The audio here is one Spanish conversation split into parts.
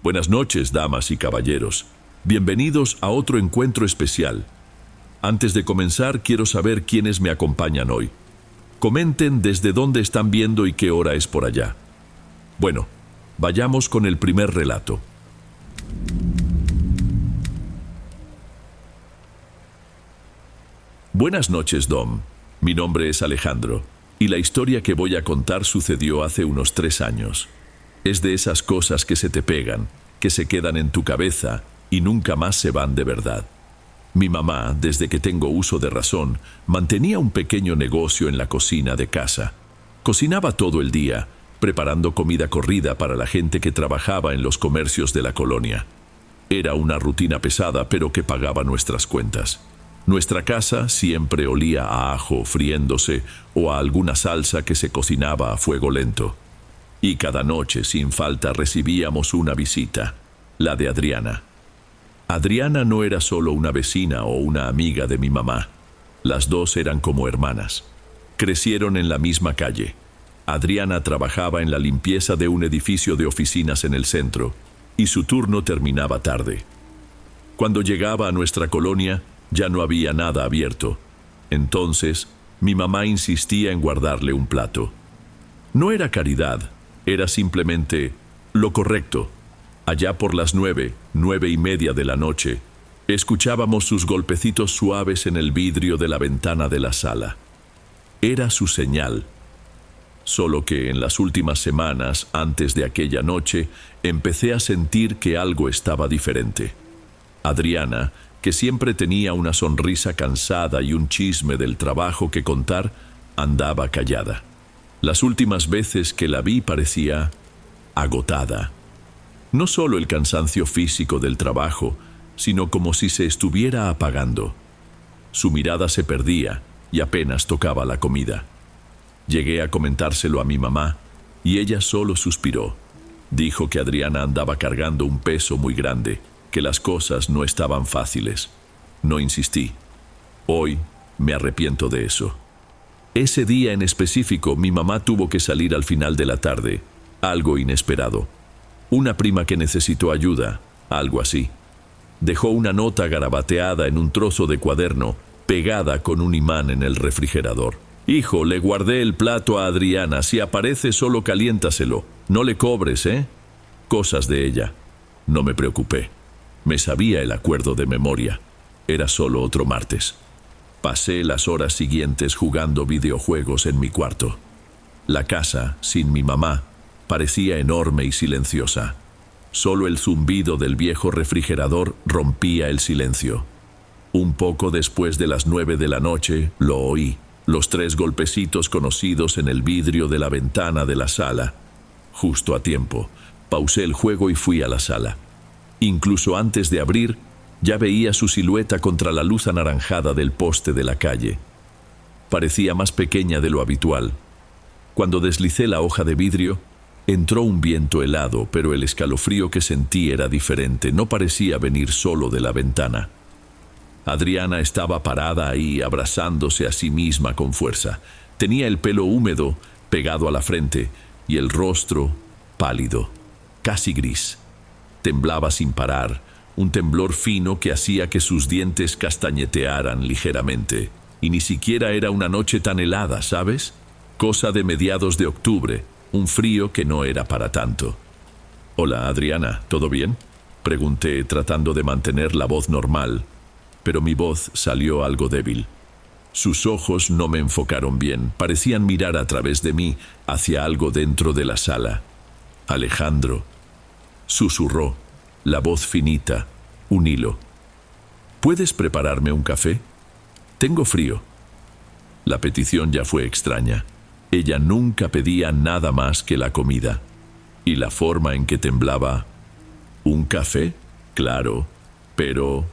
Buenas noches, damas y caballeros. Bienvenidos a otro encuentro especial. Antes de comenzar, quiero saber quiénes me acompañan hoy. Comenten desde dónde están viendo y qué hora es por allá. Bueno, vayamos con el primer relato. Buenas noches, Dom. Mi nombre es Alejandro, y la historia que voy a contar sucedió hace unos 3 años. Es de esas cosas que se te pegan, que se quedan en tu cabeza y nunca más se van de verdad. Mi mamá, desde que tengo uso de razón, mantenía un pequeño negocio en la cocina de casa. Cocinaba todo el día, preparando comida corrida para la gente que trabajaba en los comercios de la colonia. Era una rutina pesada, pero que pagaba nuestras cuentas. Nuestra casa siempre olía a ajo friéndose o a alguna salsa que se cocinaba a fuego lento. Y cada noche, sin falta, recibíamos una visita, la de Adriana. Adriana no era solo una vecina o una amiga de mi mamá. Las dos eran como hermanas. Crecieron en la misma calle. Adriana trabajaba en la limpieza de un edificio de oficinas en el centro, y su turno terminaba tarde. Cuando llegaba a nuestra colonia, ya no había nada abierto. Entonces, mi mamá insistía en guardarle un plato. No era caridad, era simplemente lo correcto. Allá por las 9:30 de la noche, escuchábamos sus golpecitos suaves en el vidrio de la ventana de la sala. Era su señal. Solo que en las últimas semanas, antes de aquella noche, empecé a sentir que algo estaba diferente. Adriana, que siempre tenía una sonrisa cansada y un chisme del trabajo que contar, andaba callada. Las últimas veces que la vi parecía agotada. No solo el cansancio físico del trabajo, sino como si se estuviera apagando. Su mirada se perdía y apenas tocaba la comida. Llegué a comentárselo a mi mamá y ella solo suspiró. Dijo que Adriana andaba cargando un peso muy grande, que las cosas no estaban fáciles. No insistí. Hoy me arrepiento de eso. Ese día en específico, mi mamá tuvo que salir al final de la tarde, algo inesperado. Una prima que necesitó ayuda, algo así. Dejó una nota garabateada en un trozo de cuaderno, pegada con un imán en el refrigerador. Hijo, le guardé el plato a Adriana, si aparece solo caliéntaselo, no le cobres, ¿eh? Cosas de ella. No me preocupé. Me sabía el acuerdo de memoria. Era solo otro martes. Pasé las horas siguientes jugando videojuegos en mi cuarto. La casa, sin mi mamá, parecía enorme y silenciosa. Solo el zumbido del viejo refrigerador rompía el silencio. Un poco después de las 9 de la noche, lo oí. Los 3 golpecitos conocidos en el vidrio de la ventana de la sala. Justo a tiempo. Pausé el juego y fui a la sala. Incluso antes de abrir, ya veía su silueta contra la luz anaranjada del poste de la calle. Parecía más pequeña de lo habitual. Cuando deslicé la hoja de vidrio, entró un viento helado, pero el escalofrío que sentí era diferente, no parecía venir solo de la ventana. Adriana estaba parada ahí, abrazándose a sí misma con fuerza. Tenía el pelo húmedo, pegado a la frente, y el rostro pálido, casi gris. Temblaba sin parar, un temblor fino que hacía que sus dientes castañetearan ligeramente. Y ni siquiera era una noche tan helada, ¿sabes? Cosa de mediados de octubre, un frío que no era para tanto. «Hola, Adriana, ¿todo bien?», pregunté, tratando de mantener la voz normal, pero mi voz salió algo débil. Sus ojos no me enfocaron bien, parecían mirar a través de mí hacia algo dentro de la sala. «Alejandro», susurró, la voz finita, un hilo. «¿Puedes prepararme un café? Tengo frío». La petición ya fue extraña. Ella nunca pedía nada más que la comida. Y la forma en que temblaba. «¿Un café? Claro. Pero,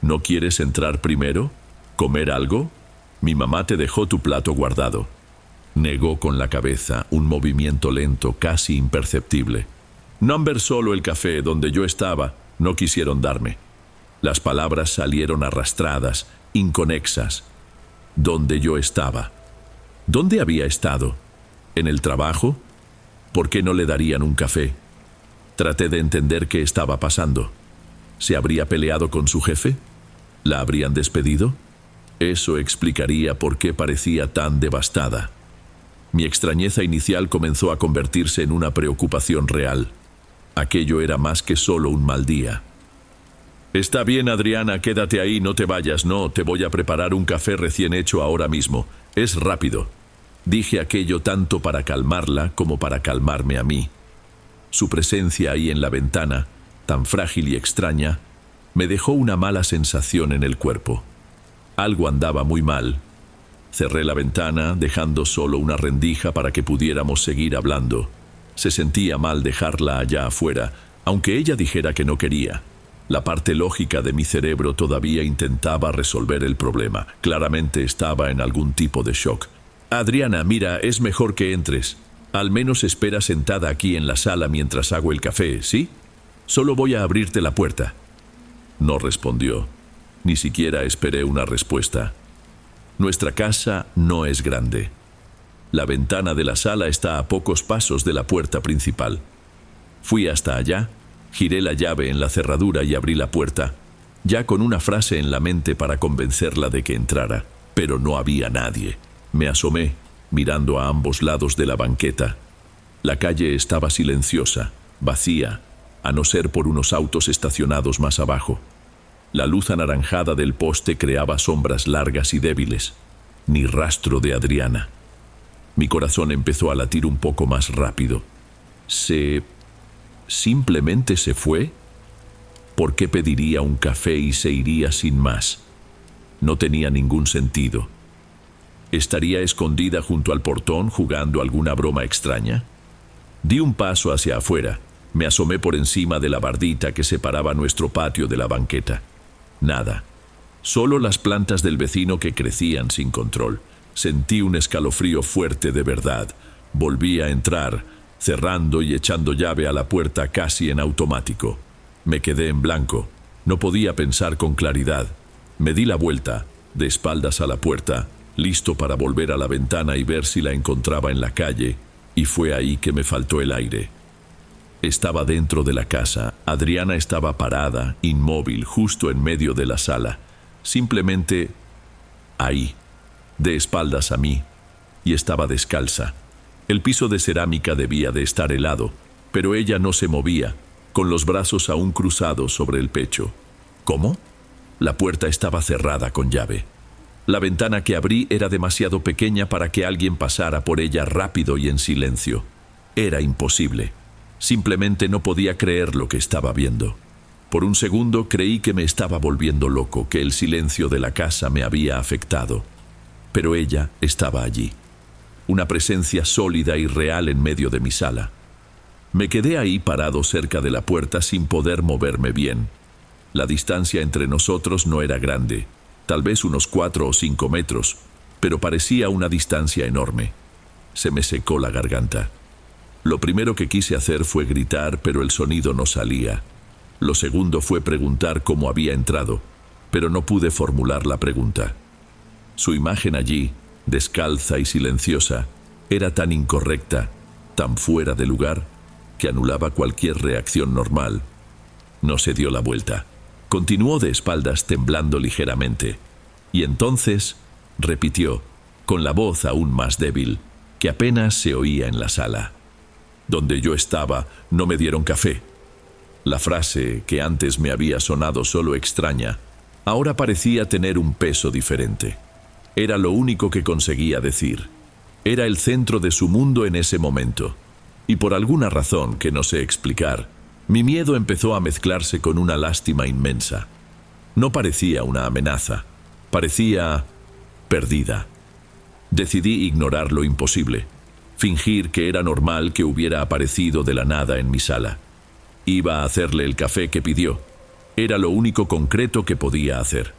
¿no quieres entrar primero? ¿Comer algo? Mi mamá te dejó tu plato guardado». Negó con la cabeza, un movimiento lento, casi imperceptible. «Number solo el café donde yo estaba, no quisieron darme». Las palabras salieron arrastradas, inconexas. «Donde yo estaba». ¿Dónde había estado? ¿En el trabajo? ¿Por qué no le darían un café? Traté de entender qué estaba pasando. ¿Se habría peleado con su jefe? ¿La habrían despedido? Eso explicaría por qué parecía tan devastada. Mi extrañeza inicial comenzó a convertirse en una preocupación real. Aquello era más que solo un mal día. Está bien, Adriana, quédate ahí, no te vayas, no, te voy a preparar un café recién hecho ahora mismo. Es rápido. Dije aquello tanto para calmarla como para calmarme a mí. Su presencia ahí en la ventana, tan frágil y extraña, me dejó una mala sensación en el cuerpo. Algo andaba muy mal. Cerré la ventana, dejando solo una rendija para que pudiéramos seguir hablando. Se sentía mal dejarla allá afuera, aunque ella dijera que no quería. La parte lógica de mi cerebro todavía intentaba resolver el problema. Claramente estaba en algún tipo de shock. Adriana, mira, es mejor que entres. Al menos espera sentada aquí en la sala mientras hago el café, ¿sí? Solo voy a abrirte la puerta. No respondió. Ni siquiera esperé una respuesta. Nuestra casa no es grande. La ventana de la sala está a pocos pasos de la puerta principal. Fui hasta allá, giré la llave en la cerradura y abrí la puerta, ya con una frase en la mente para convencerla de que entrara, pero no había nadie. Me asomé, mirando a ambos lados de la banqueta. La calle estaba silenciosa, vacía, a no ser por unos autos estacionados más abajo. La luz anaranjada del poste creaba sombras largas y débiles. Ni rastro de Adriana. Mi corazón empezó a latir un poco más rápido. ¿Simplemente se fue? ¿Por qué pediría un café y se iría sin más? No tenía ningún sentido. ¿Estaría escondida junto al portón jugando alguna broma extraña? Di un paso hacia afuera. Me asomé por encima de la bardita que separaba nuestro patio de la banqueta. Nada. Solo las plantas del vecino que crecían sin control. Sentí un escalofrío fuerte de verdad. Volví a entrar, cerrando y echando llave a la puerta casi en automático. Me quedé en blanco. No podía pensar con claridad. Me di la vuelta, de espaldas a la puerta, listo para volver a la ventana y ver si la encontraba en la calle, y fue ahí que me faltó el aire. Estaba dentro de la casa. Adriana estaba parada, inmóvil, justo en medio de la sala. Simplemente ahí, de espaldas a mí, y estaba descalza. El piso de cerámica debía de estar helado, pero ella no se movía, con los brazos aún cruzados sobre el pecho. ¿Cómo? La puerta estaba cerrada con llave. La ventana que abrí era demasiado pequeña para que alguien pasara por ella rápido y en silencio. Era imposible. Simplemente no podía creer lo que estaba viendo. Por un segundo creí que me estaba volviendo loco, que el silencio de la casa me había afectado. Pero ella estaba allí. Una presencia sólida y real en medio de mi sala. Me quedé ahí parado cerca de la puerta sin poder moverme bien. La distancia entre nosotros no era grande, tal vez unos 4 o 5 metros, pero parecía una distancia enorme. Se me secó la garganta. Lo primero que quise hacer fue gritar, pero el sonido no salía. Lo segundo fue preguntar cómo había entrado, pero no pude formular la pregunta. Su imagen allí, descalza y silenciosa, era tan incorrecta, tan fuera de lugar, que anulaba cualquier reacción normal. No se dio la vuelta. Continuó de espaldas temblando ligeramente. Y entonces repitió, con la voz aún más débil, que apenas se oía en la sala. Donde yo estaba, no me dieron café. La frase, que antes me había sonado solo extraña, ahora parecía tener un peso diferente. Era lo único que conseguía decir. Era el centro de su mundo en ese momento. Y por alguna razón que no sé explicar, mi miedo empezó a mezclarse con una lástima inmensa. No parecía una amenaza. Parecía perdida. Decidí ignorar lo imposible. Fingir que era normal que hubiera aparecido de la nada en mi sala. Iba a hacerle el café que pidió. Era lo único concreto que podía hacer.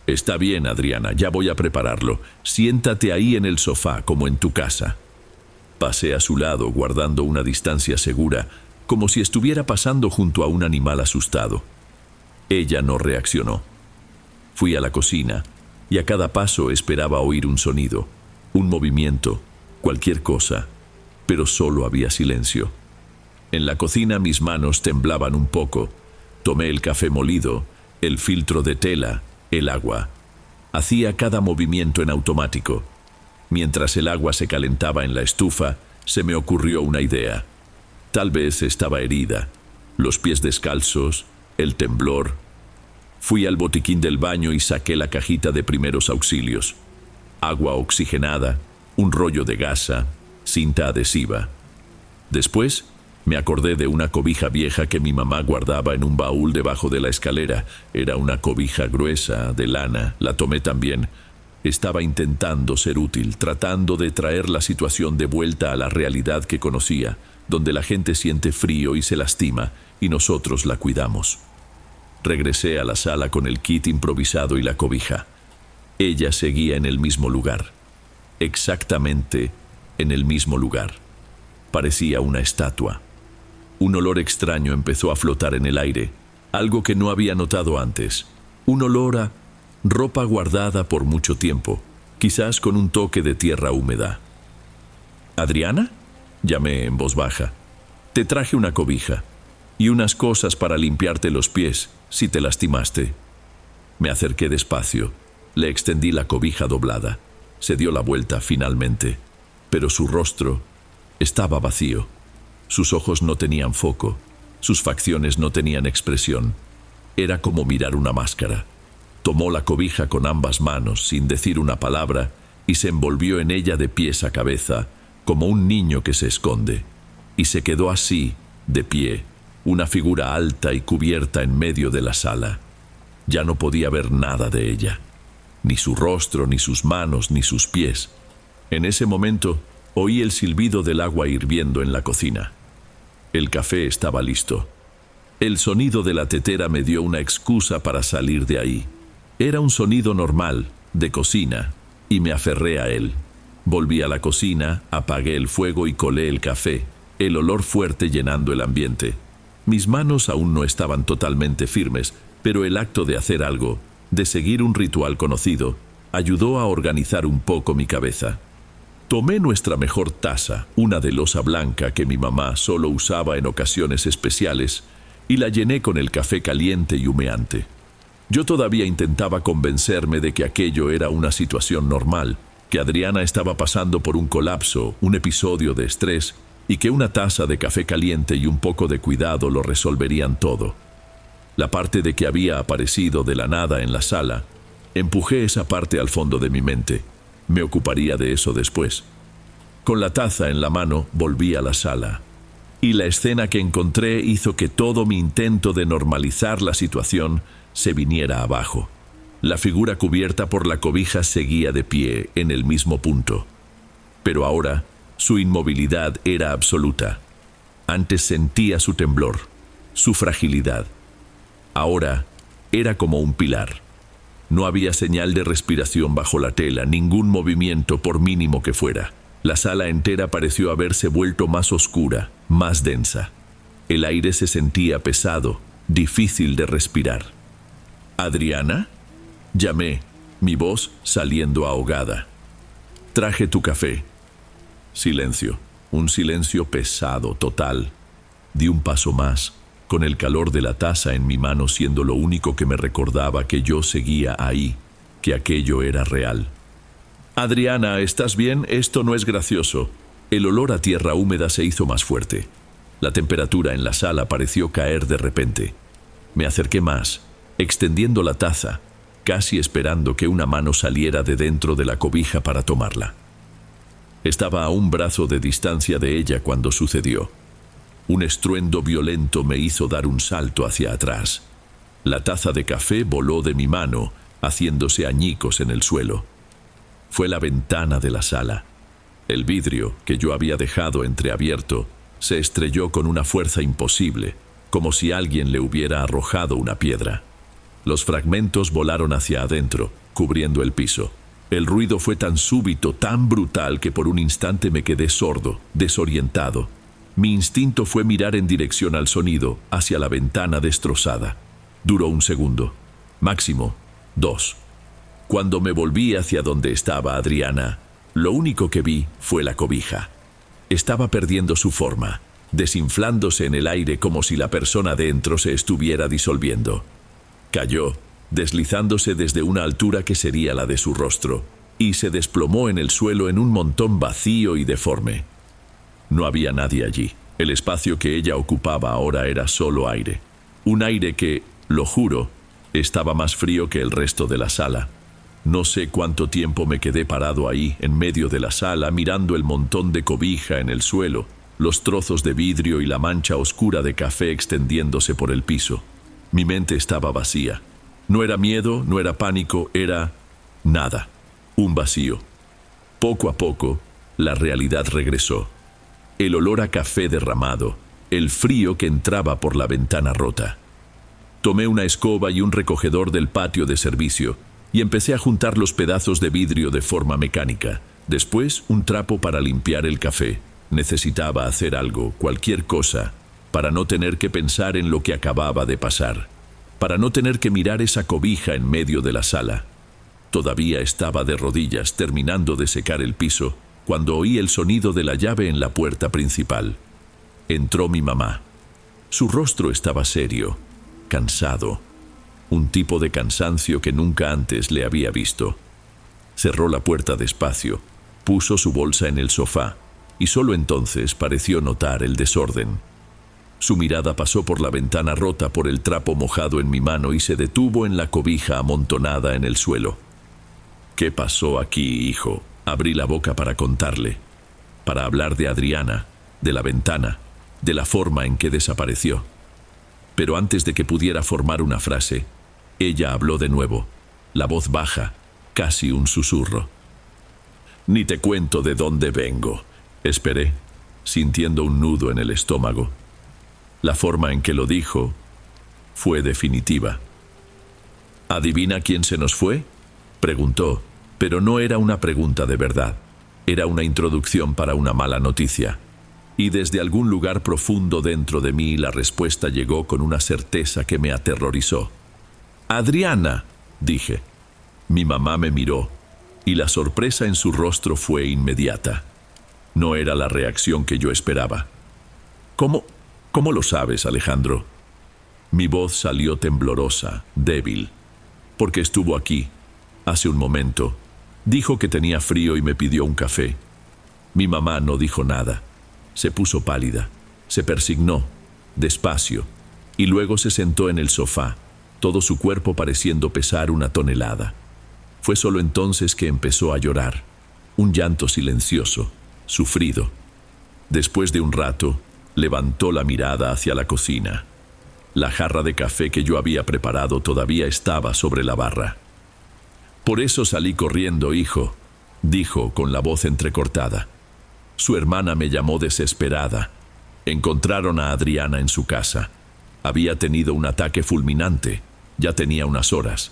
Está bien, Adriana, ya voy a prepararlo. Siéntate ahí en el sofá, como en tu casa. Pasé a su lado, guardando una distancia segura, como si estuviera pasando junto a un animal asustado. Ella no reaccionó. Fui a la cocina, y a cada paso esperaba oír un sonido, un movimiento, cualquier cosa, pero solo había silencio. En la cocina mis manos temblaban un poco. Tomé el café molido, el filtro de tela, el agua. Hacía cada movimiento en automático. Mientras el agua se calentaba en la estufa, se me ocurrió una idea. Tal vez estaba herida. Los pies descalzos, el temblor. Fui al botiquín del baño y saqué la cajita de primeros auxilios. Agua oxigenada, un rollo de gasa, cinta adhesiva. Después, me acordé de una cobija vieja que mi mamá guardaba en un baúl debajo de la escalera. Era una cobija gruesa, de lana. La tomé también. Estaba intentando ser útil, tratando de traer la situación de vuelta a la realidad que conocía, donde la gente siente frío y se lastima, y nosotros la cuidamos. Regresé a la sala con el kit improvisado y la cobija. Ella seguía en el mismo lugar. Exactamente en el mismo lugar. Parecía una estatua. Un olor extraño empezó a flotar en el aire, algo que no había notado antes. Un olor a ropa guardada por mucho tiempo, quizás con un toque de tierra húmeda. ¿Adriana?, llamé en voz baja. Te traje una cobija y unas cosas para limpiarte los pies si te lastimaste. Me acerqué despacio, le extendí la cobija doblada. Se dio la vuelta finalmente, pero su rostro estaba vacío. Sus ojos no tenían foco, sus facciones no tenían expresión. Era como mirar una máscara. Tomó la cobija con ambas manos, sin decir una palabra, y se envolvió en ella de pies a cabeza, como un niño que se esconde. Y se quedó así, de pie, una figura alta y cubierta en medio de la sala. Ya no podía ver nada de ella, ni su rostro, ni sus manos, ni sus pies. En ese momento, oí el silbido del agua hirviendo en la cocina. El café estaba listo. El sonido de la tetera me dio una excusa para salir de ahí. Era un sonido normal, de cocina, y me aferré a él. Volví a la cocina, apagué el fuego y colé el café, el olor fuerte llenando el ambiente. Mis manos aún no estaban totalmente firmes, pero el acto de hacer algo, de seguir un ritual conocido, ayudó a organizar un poco mi cabeza. Tomé nuestra mejor taza, una de loza blanca que mi mamá solo usaba en ocasiones especiales, y la llené con el café caliente y humeante. Yo todavía intentaba convencerme de que aquello era una situación normal, que Adriana estaba pasando por un colapso, un episodio de estrés, y que una taza de café caliente y un poco de cuidado lo resolverían todo. La parte de que había aparecido de la nada en la sala, empujé esa parte al fondo de mi mente. Me ocuparía de eso después. Con la taza en la mano, volví a la sala. Y la escena que encontré hizo que todo mi intento de normalizar la situación se viniera abajo. La figura cubierta por la cobija seguía de pie en el mismo punto. Pero ahora, su inmovilidad era absoluta. Antes sentía su temblor, su fragilidad. Ahora, era como un pilar. No había señal de respiración bajo la tela, ningún movimiento por mínimo que fuera. La sala entera pareció haberse vuelto más oscura, más densa. El aire se sentía pesado, difícil de respirar. ¿Adriana?, llamé, mi voz saliendo ahogada. Traje tu café. Silencio, un silencio pesado, total. Di un paso más, con el calor de la taza en mi mano siendo lo único que me recordaba que yo seguía ahí, que aquello era real. Adriana, ¿estás bien? Esto no es gracioso. El olor a tierra húmeda se hizo más fuerte. La temperatura en la sala pareció caer de repente. Me acerqué más, extendiendo la taza, casi esperando que una mano saliera de dentro de la cobija para tomarla. Estaba a un brazo de distancia de ella cuando sucedió. Un estruendo violento me hizo dar un salto hacia atrás. La taza de café voló de mi mano, haciéndose añicos en el suelo. Fue la ventana de la sala. El vidrio, que yo había dejado entreabierto, se estrelló con una fuerza imposible, como si alguien le hubiera arrojado una piedra. Los fragmentos volaron hacia adentro, cubriendo el piso. El ruido fue tan súbito, tan brutal, que por un instante me quedé sordo, desorientado. Mi instinto fue mirar en dirección al sonido, hacia la ventana destrozada. Duró 1 segundo, máximo 2. Cuando me volví hacia donde estaba Adriana, lo único que vi fue la cobija. Estaba perdiendo su forma. desinflándose en el aire como si la persona dentro se estuviera disolviendo. Cayó, deslizándose desde una altura que sería la de su rostro, y se desplomó en el suelo en un montón vacío y deforme. No había nadie allí. El espacio que ella ocupaba ahora era solo aire. Un aire que, lo juro, estaba más frío que el resto de la sala. No sé cuánto tiempo me quedé parado ahí, en medio de la sala, mirando el montón de cobija en el suelo, los trozos de vidrio y la mancha oscura de café extendiéndose por el piso. Mi mente estaba vacía. No era miedo, no era pánico, era nada. Un vacío. Poco a poco, la realidad regresó. El olor a café derramado, el frío que entraba por la ventana rota. Tomé una escoba y un recogedor del patio de servicio y empecé a juntar los pedazos de vidrio de forma mecánica. Después, un trapo para limpiar el café. Necesitaba hacer algo, cualquier cosa, para no tener que pensar en lo que acababa de pasar, para no tener que mirar esa cobija en medio de la sala. Todavía estaba de rodillas, terminando de secar el piso, cuando oí el sonido de la llave en la puerta principal. Entró mi mamá. Su rostro estaba serio, cansado, un tipo de cansancio que nunca antes le había visto. Cerró la puerta despacio, puso su bolsa en el sofá, y solo entonces pareció notar el desorden. Su mirada pasó por la ventana rota por el trapo mojado en mi mano y se detuvo en la cobija amontonada en el suelo. ¿Qué pasó aquí, hijo? Abrí la boca para contarle, para hablar de Adriana, de la ventana, de la forma en que desapareció. Pero antes de que pudiera formar una frase, ella habló de nuevo, la voz baja, casi un susurro. Ni te cuento de dónde vengo. Esperé, sintiendo un nudo en el estómago. La forma en que lo dijo fue definitiva. ¿Adivina quién se nos fue?, preguntó, pero no era una pregunta de verdad. Era una introducción para una mala noticia. Y desde algún lugar profundo dentro de mí la respuesta llegó con una certeza que me aterrorizó. «Adriana», dije. Mi mamá me miró, y la sorpresa en su rostro fue inmediata. No era la reacción que yo esperaba. ¿Cómo lo sabes, Alejandro? Mi voz salió temblorosa, débil, porque estuvo aquí, hace un momento. Dijo que tenía frío y me pidió un café. Mi mamá no dijo nada. Se puso pálida, se persignó, despacio, y luego se sentó en el sofá, todo su cuerpo pareciendo pesar 1 tonelada. Fue solo entonces que empezó a llorar, un llanto silencioso, sufrido. Después de un rato, levantó la mirada hacia la cocina. La jarra de café que yo había preparado todavía estaba sobre la barra. «Por eso salí corriendo, hijo», dijo con la voz entrecortada. Su hermana me llamó desesperada. Encontraron a Adriana en su casa. Había tenido un ataque fulminante. Ya tenía unas horas.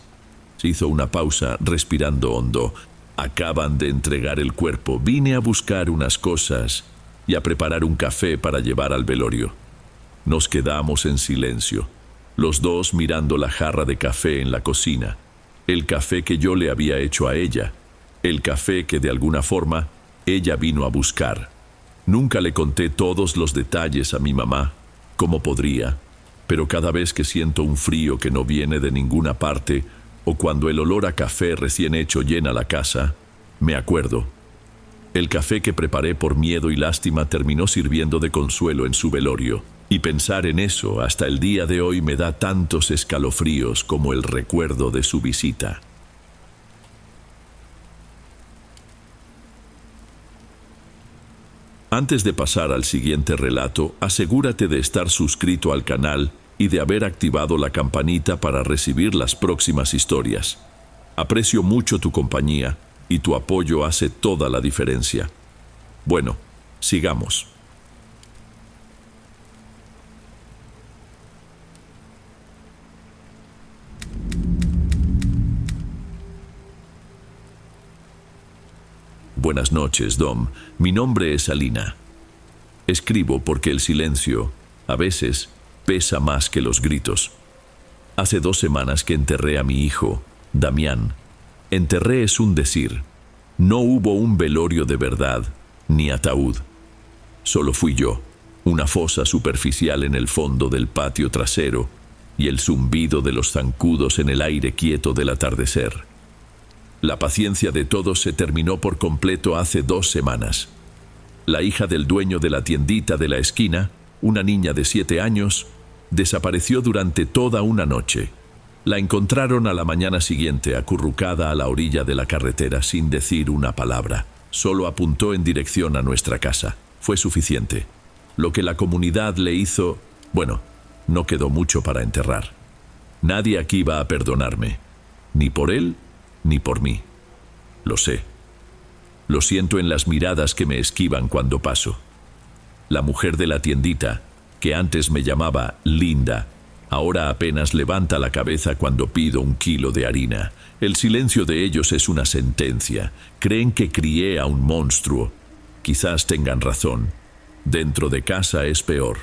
Se hizo una pausa, respirando hondo. «Acaban de entregar el cuerpo. Vine a buscar unas cosas y a preparar un café para llevar al velorio». Nos quedamos en silencio, los dos mirando la jarra de café en la cocina. El café que yo le había hecho a ella. El café que de alguna forma ella vino a buscar. Nunca le conté todos los detalles a mi mamá, como podría, pero cada vez que siento un frío que no viene de ninguna parte, o cuando el olor a café recién hecho llena la casa, me acuerdo. El café que preparé por miedo y lástima terminó sirviendo de consuelo en su velorio, y pensar en eso hasta el día de hoy me da tantos escalofríos como el recuerdo de su visita. Antes de pasar al siguiente relato, asegúrate de estar suscrito al canal y de haber activado la campanita para recibir las próximas historias. Aprecio mucho tu compañía y tu apoyo hace toda la diferencia. Bueno, sigamos. Buenas noches, Dom. Mi nombre es Alina. Escribo porque el silencio, a veces, pesa más que los gritos. Hace 2 semanas que enterré a mi hijo, Damián. Enterré es un decir. No hubo un velorio de verdad, ni ataúd. Solo fui yo, una fosa superficial en el fondo del patio trasero y el zumbido de los zancudos en el aire quieto del atardecer. La paciencia de todos se terminó por completo hace 2 semanas. La hija del dueño de la tiendita de la esquina, una niña de 7 años, desapareció durante toda una noche. La encontraron a la mañana siguiente acurrucada a la orilla de la carretera sin decir una palabra. Solo apuntó en dirección a nuestra casa. Fue suficiente. Lo que la comunidad le hizo, bueno, no quedó mucho para enterrar. Nadie aquí va a perdonarme, ni por él, ni por mí. Lo sé. Lo siento en las miradas que me esquivan cuando paso. La mujer de la tiendita, que antes me llamaba Linda, ahora apenas levanta la cabeza cuando pido 1 kilo de harina. El silencio de ellos es una sentencia. Creen que crié a un monstruo. Quizás tengan razón. Dentro de casa es peor.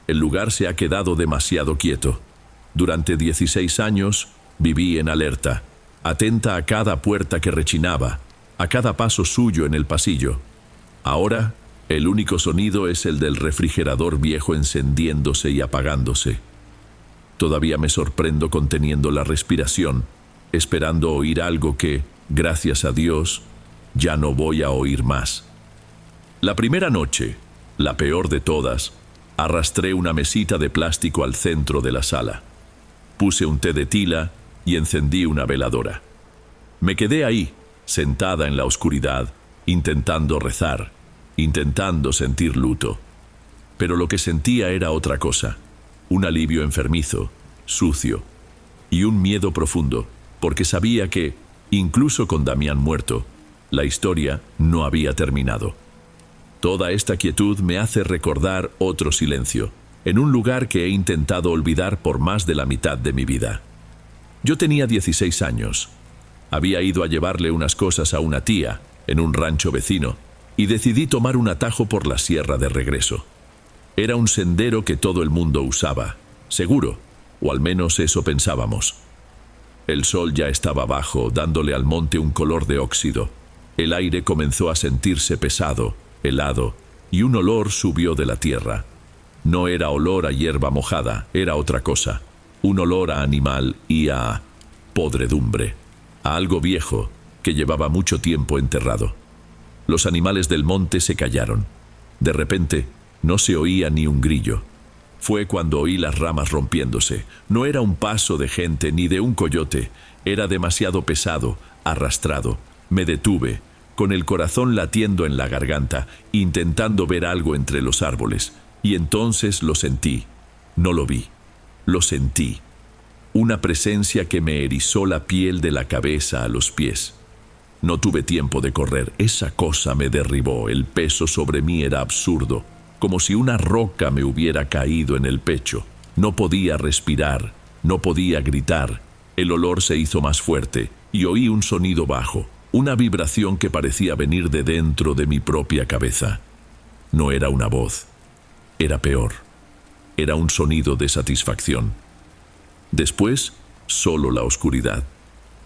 El lugar se ha quedado demasiado quieto. Durante 16 años viví en alerta, atenta a cada puerta que rechinaba, a cada paso suyo en el pasillo. Ahora, el único sonido es el del refrigerador viejo encendiéndose y apagándose. Todavía me sorprendo conteniendo la respiración, esperando oír algo que, gracias a Dios, ya no voy a oír más. La primera noche, la peor de todas, arrastré una mesita de plástico al centro de la sala. Puse un té de tila y encendí una veladora. Me quedé ahí, sentada en la oscuridad, intentando rezar, intentando sentir luto. Pero lo que sentía era otra cosa, un alivio enfermizo, sucio, y un miedo profundo, porque sabía que, incluso con Damián muerto, la historia no había terminado. Toda esta quietud me hace recordar otro silencio, en un lugar que he intentado olvidar por más de la mitad de mi vida. Yo tenía 16 años. Había ido a llevarle unas cosas a una tía, en un rancho vecino, y decidí tomar un atajo por la sierra de regreso. Era un sendero que todo el mundo usaba, seguro, o al menos eso pensábamos. El sol ya estaba bajo, dándole al monte un color de óxido. El aire comenzó a sentirse pesado, helado, y un olor subió de la tierra. No era olor a hierba mojada, era otra cosa. Un olor a animal y a podredumbre, a algo viejo que llevaba mucho tiempo enterrado. Los animales del monte se callaron. De repente, no se oía ni un grillo. Fue cuando oí las ramas rompiéndose. No era un paso de gente ni de un coyote. Era demasiado pesado, arrastrado. Me detuve, con el corazón latiendo en la garganta, intentando ver algo entre los árboles. Y entonces lo sentí. No lo vi. Lo sentí. Una presencia que me erizó la piel de la cabeza a los pies. No tuve tiempo de correr. Esa cosa me derribó. El peso sobre mí era absurdo, como si una roca me hubiera caído en el pecho. No podía respirar, no podía gritar. El olor se hizo más fuerte y oí un sonido bajo, una vibración que parecía venir de dentro de mi propia cabeza. No era una voz, era peor. Era un sonido de satisfacción. Después, solo la oscuridad.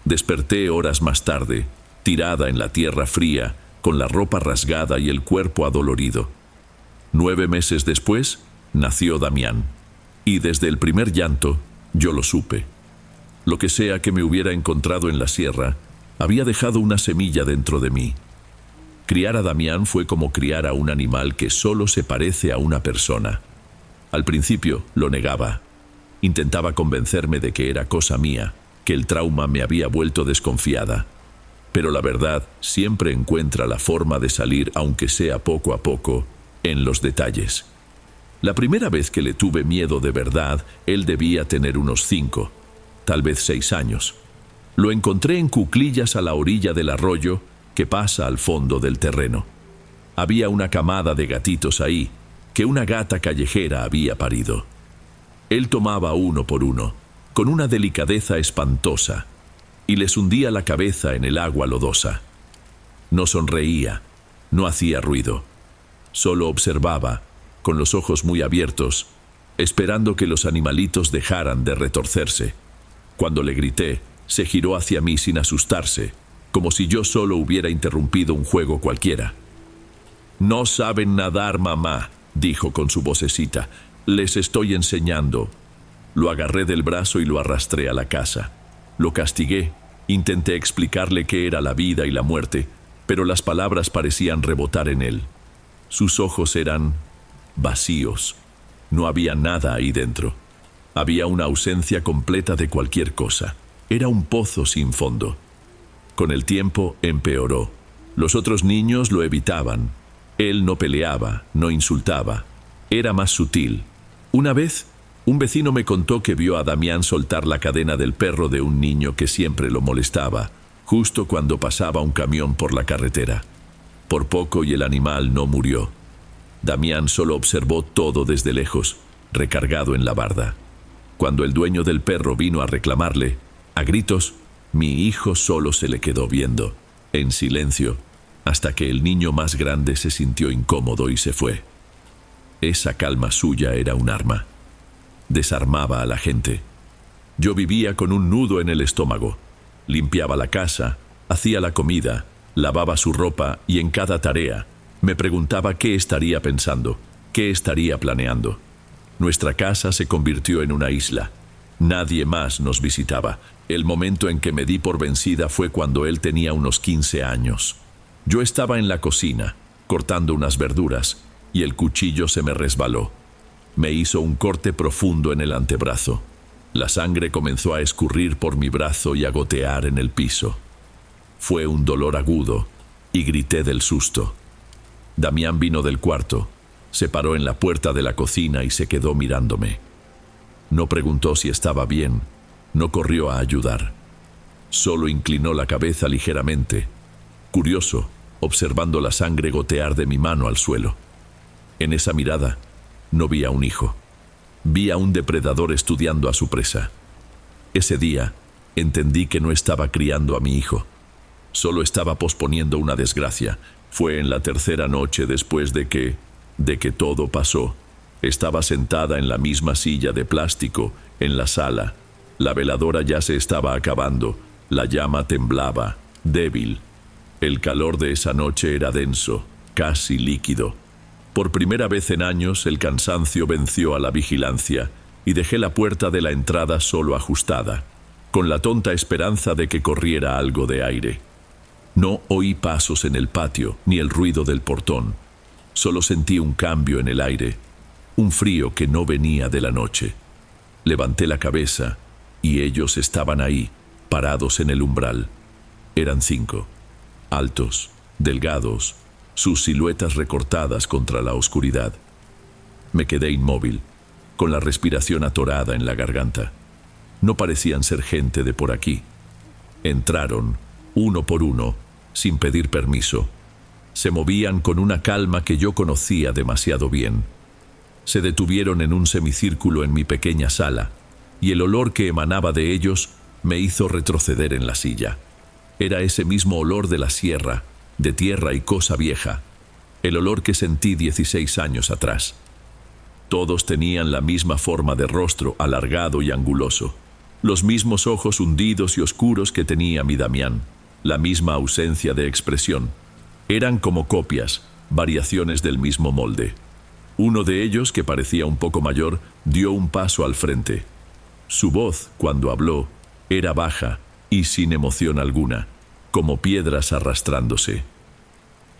Desperté horas más tarde, tirada en la tierra fría, con la ropa rasgada y el cuerpo adolorido. 9 meses después, nació Damián. Y desde el primer llanto, yo lo supe. Lo que sea que me hubiera encontrado en la sierra, había dejado una semilla dentro de mí. Criar a Damián fue como criar a un animal que solo se parece a una persona. Al principio lo negaba. Intentaba convencerme de que era cosa mía, que el trauma me había vuelto desconfiada. Pero la verdad siempre encuentra la forma de salir, aunque sea poco a poco, en los detalles. La primera vez que le tuve miedo de verdad, él debía tener unos 5, tal vez 6 años. Lo encontré en cuclillas a la orilla del arroyo que pasa al fondo del terreno. Había una camada de gatitos ahí, que una gata callejera había parido. Él tomaba uno por uno, con una delicadeza espantosa, y les hundía la cabeza en el agua lodosa. No sonreía, no hacía ruido. Solo observaba, con los ojos muy abiertos, esperando que los animalitos dejaran de retorcerse. Cuando le grité, se giró hacia mí sin asustarse, como si yo solo hubiera interrumpido un juego cualquiera. «No saben nadar, mamá», dijo con su vocecita. Les estoy enseñando. Lo agarré del brazo y lo arrastré a la casa. Lo castigué. Intenté explicarle qué era la vida y la muerte, pero las palabras parecían rebotar en él. Sus ojos eran vacíos. No había nada ahí dentro. Había una ausencia completa de cualquier cosa. Era un pozo sin fondo. Con el tiempo empeoró. Los otros niños lo evitaban. Él no peleaba, no insultaba. Era más sutil. Una vez, un vecino me contó que vio a Damián soltar la cadena del perro de un niño que siempre lo molestaba, justo cuando pasaba un camión por la carretera. Por poco y el animal no murió. Damián solo observó todo desde lejos, recargado en la barda. Cuando el dueño del perro vino a reclamarle, a gritos, mi hijo solo se le quedó viendo, en silencio, hasta que el niño más grande se sintió incómodo y se fue. Esa calma suya era un arma. Desarmaba a la gente. Yo vivía con un nudo en el estómago. Limpiaba la casa, hacía la comida, lavaba su ropa y en cada tarea me preguntaba qué estaría pensando, qué estaría planeando. Nuestra casa se convirtió en una isla. Nadie más nos visitaba. El momento en que me di por vencida fue cuando él tenía unos 15 años. Yo estaba en la cocina, cortando unas verduras, y el cuchillo se me resbaló. Me hizo un corte profundo en el antebrazo. La sangre comenzó a escurrir por mi brazo y a gotear en el piso. Fue un dolor agudo, y grité del susto. Damián vino del cuarto, se paró en la puerta de la cocina y se quedó mirándome. No preguntó si estaba bien, no corrió a ayudar. Solo inclinó la cabeza ligeramente, curioso, observando la sangre gotear de mi mano al suelo. En esa mirada, no vi a un hijo. Vi a un depredador estudiando a su presa. Ese día, entendí que no estaba criando a mi hijo. Solo estaba posponiendo una desgracia. Fue en la tercera noche después de que todo pasó. Estaba sentada en la misma silla de plástico, en la sala. La veladora ya se estaba acabando. La llama temblaba, débil. El calor de esa noche era denso, casi líquido. Por primera vez en años, el cansancio venció a la vigilancia y dejé la puerta de la entrada solo ajustada, con la tonta esperanza de que corriera algo de aire. No oí pasos en el patio ni el ruido del portón. Solo sentí un cambio en el aire, un frío que no venía de la noche. Levanté la cabeza y ellos estaban ahí, parados en el umbral. Eran 5, altos, delgados, sus siluetas recortadas contra la oscuridad. Me quedé inmóvil, con la respiración atorada en la garganta. No parecían ser gente de por aquí. Entraron, uno por uno, sin pedir permiso. Se movían con una calma que yo conocía demasiado bien. Se detuvieron en un semicírculo en mi pequeña sala, y el olor que emanaba de ellos me hizo retroceder en la silla. Era ese mismo olor de la sierra, de tierra y cosa vieja, el olor que sentí 16 años atrás. Todos tenían la misma forma de rostro, alargado y anguloso, los mismos ojos hundidos y oscuros que tenía mi Damián, la misma ausencia de expresión. Eran como copias, variaciones del mismo molde. Uno de ellos, que parecía un poco mayor, dio un paso al frente. Su voz, cuando habló, era baja y sin emoción alguna, como piedras arrastrándose.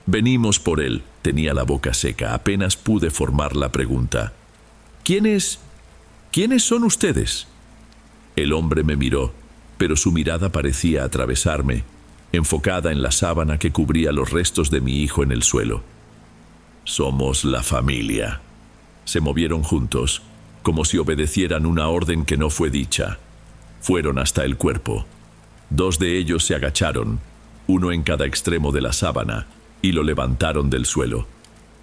Venimos por él. Tenía la boca seca. Apenas pude formar la pregunta. ¿Quiénes son ustedes? El hombre me miró, pero su mirada parecía atravesarme, enfocada en la sábana que cubría los restos de mi hijo en el suelo. Somos la familia. Se movieron juntos, como si obedecieran una orden que no fue dicha. Fueron hasta el cuerpo. 2 de ellos se agacharon, uno en cada extremo de la sábana, y lo levantaron del suelo.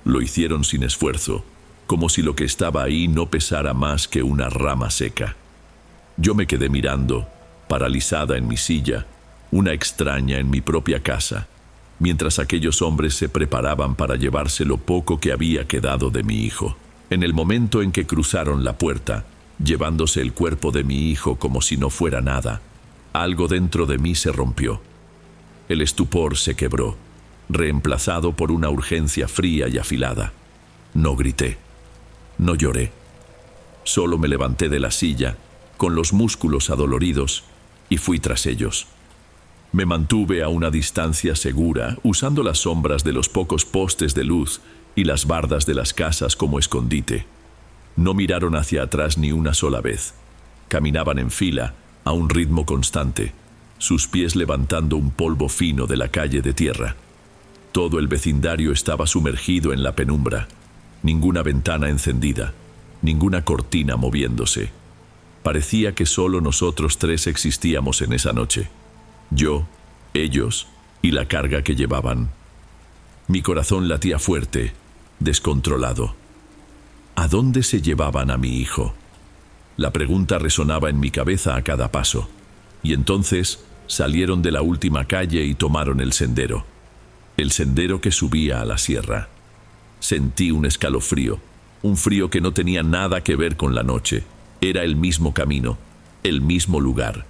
Lo hicieron sin esfuerzo, como si lo que estaba ahí no pesara más que una rama seca. Yo me quedé mirando, paralizada en mi silla, una extraña en mi propia casa, mientras aquellos hombres se preparaban para llevarse lo poco que había quedado de mi hijo. En el momento en que cruzaron la puerta, llevándose el cuerpo de mi hijo como si no fuera nada, algo dentro de mí se rompió. El estupor se quebró, reemplazado por una urgencia fría y afilada. No grité, no lloré. Solo me levanté de la silla, con los músculos adoloridos, y fui tras ellos. Me mantuve a una distancia segura, usando las sombras de los pocos postes de luz y las bardas de las casas como escondite. No miraron hacia atrás ni una sola vez. Caminaban en fila, a un ritmo constante, sus pies levantando un polvo fino de la calle de tierra. Todo el vecindario estaba sumergido en la penumbra. Ninguna ventana encendida, ninguna cortina moviéndose. Parecía que solo nosotros tres existíamos en esa noche. Yo, ellos y la carga que llevaban. Mi corazón latía fuerte, descontrolado. ¿A dónde se llevaban a mi hijo? La pregunta resonaba en mi cabeza a cada paso. Y entonces salieron de la última calle y tomaron el sendero que subía a la sierra. Sentí un escalofrío, un frío que no tenía nada que ver con la noche. Era el mismo camino, el mismo lugar.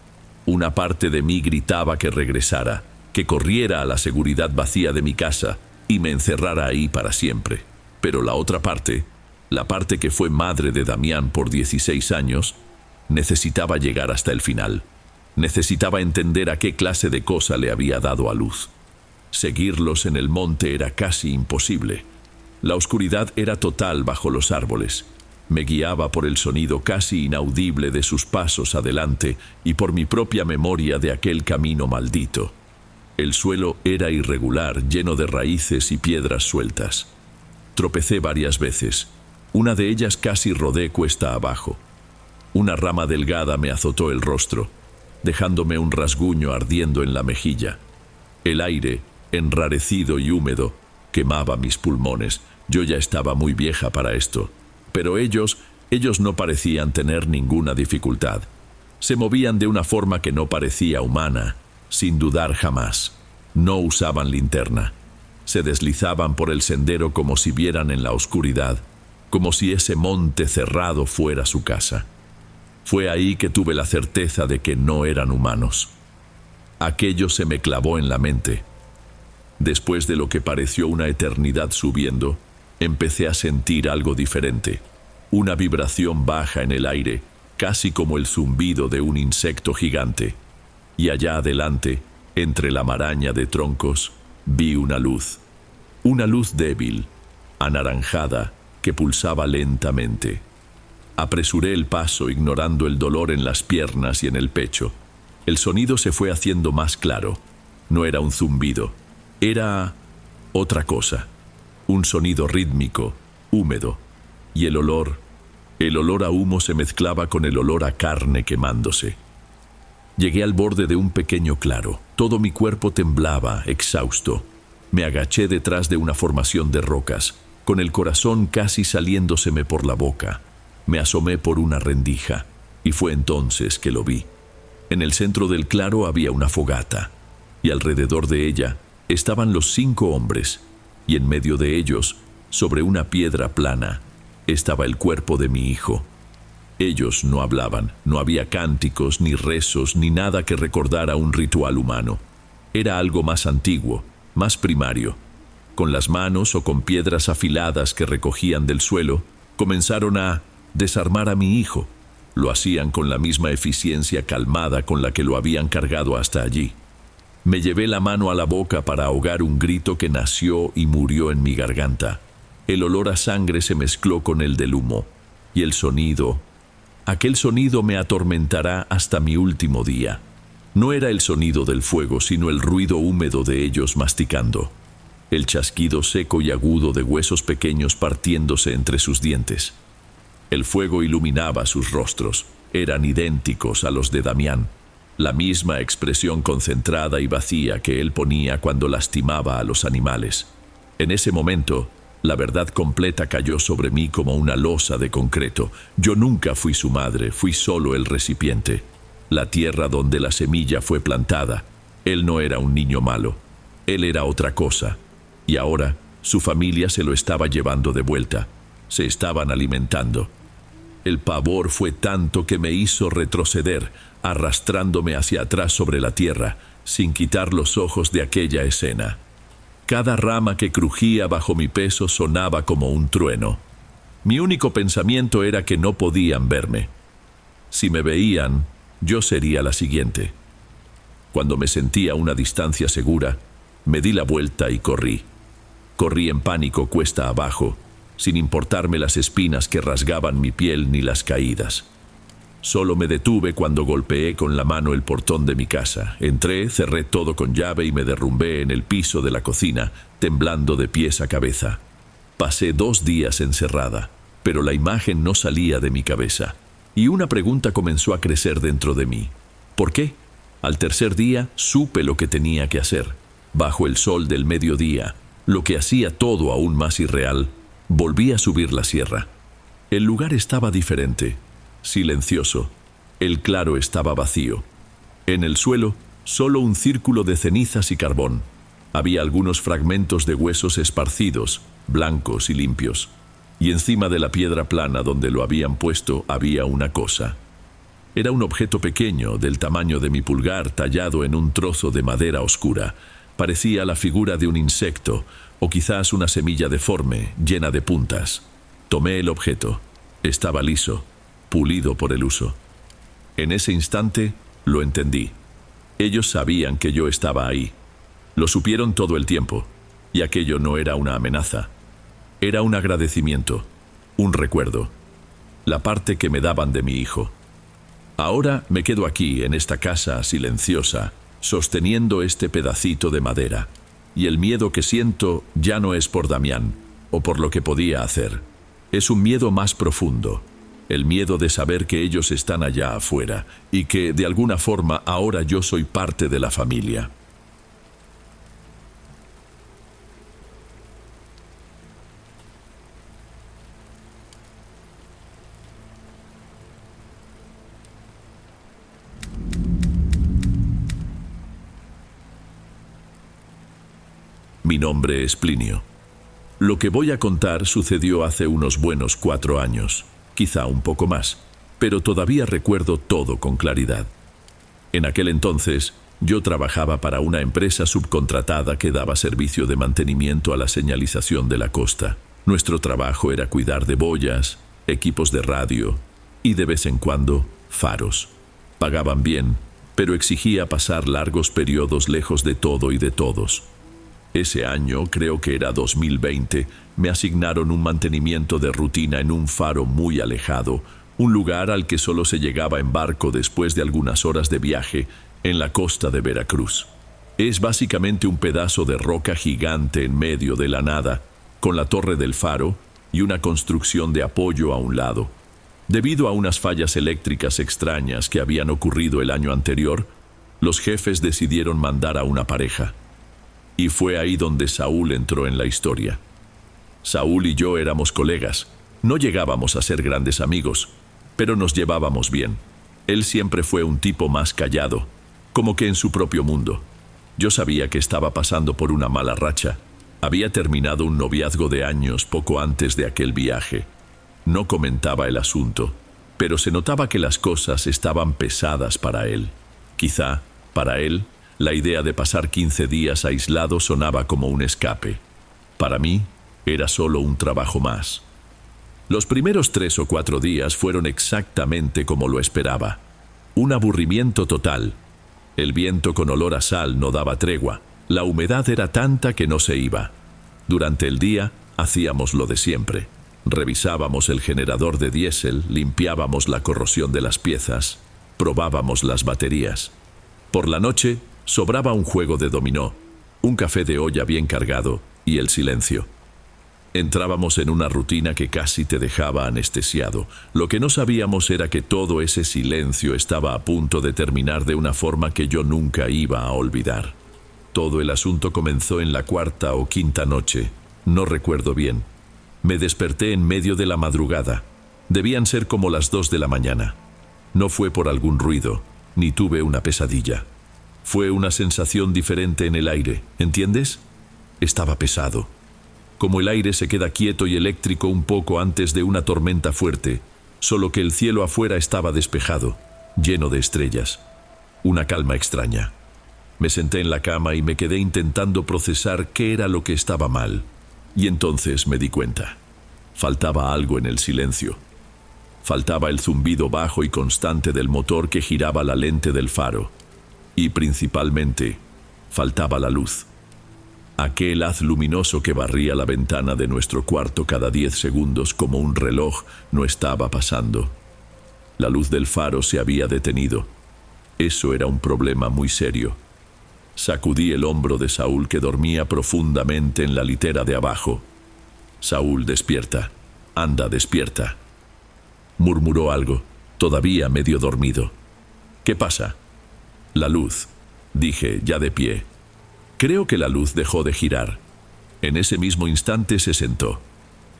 Una parte de mí gritaba que regresara, que corriera a la seguridad vacía de mi casa y me encerrara ahí para siempre. Pero la otra parte, la parte que fue madre de Damián por 16 años, necesitaba llegar hasta el final. Necesitaba entender a qué clase de cosa le había dado a luz. Seguirlos en el monte era casi imposible. La oscuridad era total bajo los árboles. Me guiaba por el sonido casi inaudible de sus pasos adelante y por mi propia memoria de aquel camino maldito. El suelo era irregular, lleno de raíces y piedras sueltas. Tropecé varias veces. Una de ellas casi rodé cuesta abajo. Una rama delgada me azotó el rostro, dejándome un rasguño ardiendo en la mejilla. El aire, enrarecido y húmedo, quemaba mis pulmones. Yo ya estaba muy vieja para esto. Pero ellos no parecían tener ninguna dificultad. Se movían de una forma que no parecía humana, sin dudar jamás. No usaban linterna. Se deslizaban por el sendero como si vieran en la oscuridad, como si ese monte cerrado fuera su casa. Fue ahí que tuve la certeza de que no eran humanos. Aquello se me clavó en la mente. Después de lo que pareció una eternidad subiendo, empecé a sentir algo diferente. Una vibración baja en el aire, casi como el zumbido de un insecto gigante. Y allá adelante, entre la maraña de troncos, vi una luz. Una luz débil, anaranjada, que pulsaba lentamente. Apresuré el paso, ignorando el dolor en las piernas y en el pecho. El sonido se fue haciendo más claro. No era un zumbido, era otra cosa. Un sonido rítmico, húmedo, y el olor a humo se mezclaba con el olor a carne quemándose. Llegué al borde de un pequeño claro. Todo mi cuerpo temblaba, exhausto. Me agaché detrás de una formación de rocas, con el corazón casi saliéndoseme por la boca. Me asomé por una rendija, y fue entonces que lo vi. En el centro del claro había una fogata, y alrededor de ella estaban los 5 hombres, y en medio de ellos, sobre una piedra plana, estaba el cuerpo de mi hijo. Ellos no hablaban, no había cánticos, ni rezos, ni nada que recordara un ritual humano. Era algo más antiguo, más primario. Con las manos o con piedras afiladas que recogían del suelo, comenzaron a desarmar a mi hijo. Lo hacían con la misma eficiencia calmada con la que lo habían cargado hasta allí. Me llevé la mano a la boca para ahogar un grito que nació y murió en mi garganta. El olor a sangre se mezcló con el del humo, y el sonido, aquel sonido me atormentará hasta mi último día. No era el sonido del fuego, sino el ruido húmedo de ellos masticando. El chasquido seco y agudo de huesos pequeños partiéndose entre sus dientes. El fuego iluminaba sus rostros. Eran idénticos a los de Damián. La misma expresión concentrada y vacía que él ponía cuando lastimaba a los animales. En ese momento, la verdad completa cayó sobre mí como una losa de concreto. Yo nunca fui su madre, fui solo el recipiente. La tierra donde la semilla fue plantada. Él no era un niño malo. Él era otra cosa. Y ahora, su familia se lo estaba llevando de vuelta. Se estaban alimentando. El pavor fue tanto que me hizo retroceder, arrastrándome hacia atrás sobre la tierra, sin quitar los ojos de aquella escena. Cada rama que crujía bajo mi peso sonaba como un trueno. Mi único pensamiento era que no podían verme. Si me veían, yo sería la siguiente. Cuando me sentí a una distancia segura, me di la vuelta y corrí. Corrí en pánico cuesta abajo, sin importarme las espinas que rasgaban mi piel ni las caídas. Solo me detuve cuando golpeé con la mano el portón de mi casa. Entré, cerré todo con llave y me derrumbé en el piso de la cocina, temblando de pies a cabeza. Pasé 2 días encerrada, pero la imagen no salía de mi cabeza, y una pregunta comenzó a crecer dentro de mí. ¿Por qué? Al tercer día supe lo que tenía que hacer. Bajo el sol del mediodía, lo que hacía todo aún más irreal, volví a subir la sierra. El lugar estaba diferente. Silencioso. El claro estaba vacío. En el suelo, solo un círculo de cenizas y carbón. Había algunos fragmentos de huesos esparcidos, blancos y limpios. Y encima de la piedra plana donde lo habían puesto había una cosa. Era un objeto pequeño, del tamaño de mi pulgar, tallado en un trozo de madera oscura. Parecía la figura de un insecto, o quizás una semilla deforme, llena de puntas. Tomé el objeto. Estaba liso, pulido por el uso. En ese instante lo entendí. Ellos sabían que yo estaba ahí. Lo supieron todo el tiempo, y aquello no era una amenaza. Era un agradecimiento, un recuerdo, la parte que me daban de mi hijo. Ahora me quedo aquí, en esta casa silenciosa, sosteniendo este pedacito de madera, y el miedo que siento ya no es por Damián, o por lo que podía hacer. Es un miedo más profundo. El miedo de saber que ellos están allá afuera y que, de alguna forma, ahora yo soy parte de la familia. Mi nombre es Plinio. Lo que voy a contar sucedió hace unos buenos 4 años. Quizá un poco más, pero todavía recuerdo todo con claridad. En aquel entonces, yo trabajaba para una empresa subcontratada que daba servicio de mantenimiento a la señalización de la costa. Nuestro trabajo era cuidar de boyas, equipos de radio y, de vez en cuando, faros. Pagaban bien, pero exigía pasar largos periodos lejos de todo y de todos. Ese año, creo que era 2020, me asignaron un mantenimiento de rutina en un faro muy alejado, un lugar al que solo se llegaba en barco después de algunas horas de viaje, en la costa de Veracruz. Es básicamente un pedazo de roca gigante en medio de la nada, con la torre del faro y una construcción de apoyo a un lado. Debido a unas fallas eléctricas extrañas que habían ocurrido el año anterior, los jefes decidieron mandar a una pareja. Y fue ahí donde Saúl entró en la historia. Saúl y yo éramos colegas. No llegábamos a ser grandes amigos, pero nos llevábamos bien. Él siempre fue un tipo más callado, como que en su propio mundo. Yo sabía que estaba pasando por una mala racha. Había terminado un noviazgo de años poco antes de aquel viaje. No comentaba el asunto, pero se notaba que las cosas estaban pesadas para él. Quizá, para él, la idea de pasar 15 días aislado sonaba como un escape. Para mí, era solo un trabajo más. Los primeros 3 o 4 días fueron exactamente como lo esperaba. Un aburrimiento total. El viento con olor a sal no daba tregua. La humedad era tanta que no se iba. Durante el día, hacíamos lo de siempre. Revisábamos el generador de diésel, limpiábamos la corrosión de las piezas, probábamos las baterías. Por la noche, sobraba un juego de dominó, un café de olla bien cargado y el silencio. Entrábamos en una rutina que casi te dejaba anestesiado. Lo que no sabíamos era que todo ese silencio estaba a punto de terminar de una forma que yo nunca iba a olvidar. Todo el asunto comenzó en la 4ª o 5ª noche, no recuerdo bien. Me desperté en medio de la madrugada. Debían ser como las 2 de la mañana. No fue por algún ruido, ni tuve una pesadilla. Fue una sensación diferente en el aire, ¿entiendes? Estaba pesado. Como el aire se queda quieto y eléctrico un poco antes de una tormenta fuerte, solo que el cielo afuera estaba despejado, lleno de estrellas. Una calma extraña. Me senté en la cama y me quedé intentando procesar qué era lo que estaba mal. Y entonces me di cuenta. Faltaba algo en el silencio. Faltaba el zumbido bajo y constante del motor que giraba la lente del faro. Y principalmente, faltaba la luz. Aquel haz luminoso que barría la ventana de nuestro cuarto cada 10 segundos como un reloj no estaba pasando. La luz del faro se había detenido. Eso era un problema muy serio. Sacudí el hombro de Saúl, que dormía profundamente en la litera de abajo. Saúl, despierta. Anda, despierta. Murmuró algo, todavía medio dormido. ¿Qué pasa? La luz, dije, ya de pie. Creo que la luz dejó de girar. En ese mismo instante se sentó.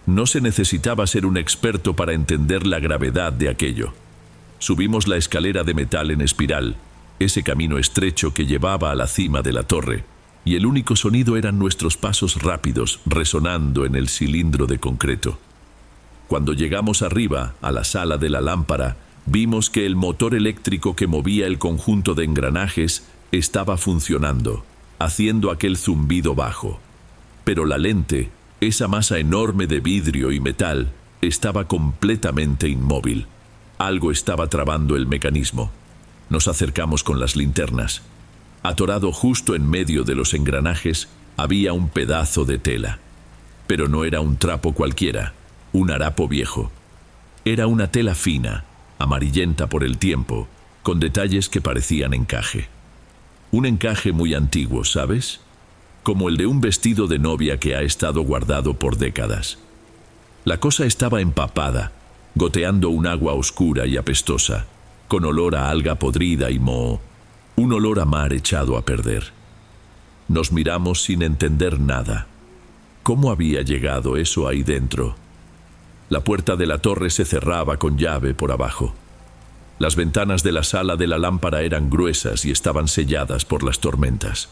No se necesitaba ser un experto para entender la gravedad de aquello. Subimos la escalera de metal en espiral, ese camino estrecho que llevaba a la cima de la torre, y el único sonido eran nuestros pasos rápidos resonando en el cilindro de concreto. Cuando llegamos arriba, a la sala de la lámpara, vimos que el motor eléctrico que movía el conjunto de engranajes estaba funcionando, haciendo aquel zumbido bajo. Pero la lente, esa masa enorme de vidrio y metal, estaba completamente inmóvil. Algo estaba trabando el mecanismo. Nos acercamos con las linternas. Atorado justo en medio de los engranajes, había un pedazo de tela. Pero no era un trapo cualquiera, un harapo viejo. Era una tela fina, amarillenta por el tiempo, con detalles que parecían encaje. Un encaje muy antiguo, ¿sabes? Como el de un vestido de novia que ha estado guardado por décadas. La cosa estaba empapada, goteando un agua oscura y apestosa, con olor a alga podrida y moho, un olor a mar echado a perder. Nos miramos sin entender nada. ¿Cómo había llegado eso ahí dentro? La puerta de la torre se cerraba con llave por abajo. Las ventanas de la sala de la lámpara eran gruesas y estaban selladas por las tormentas.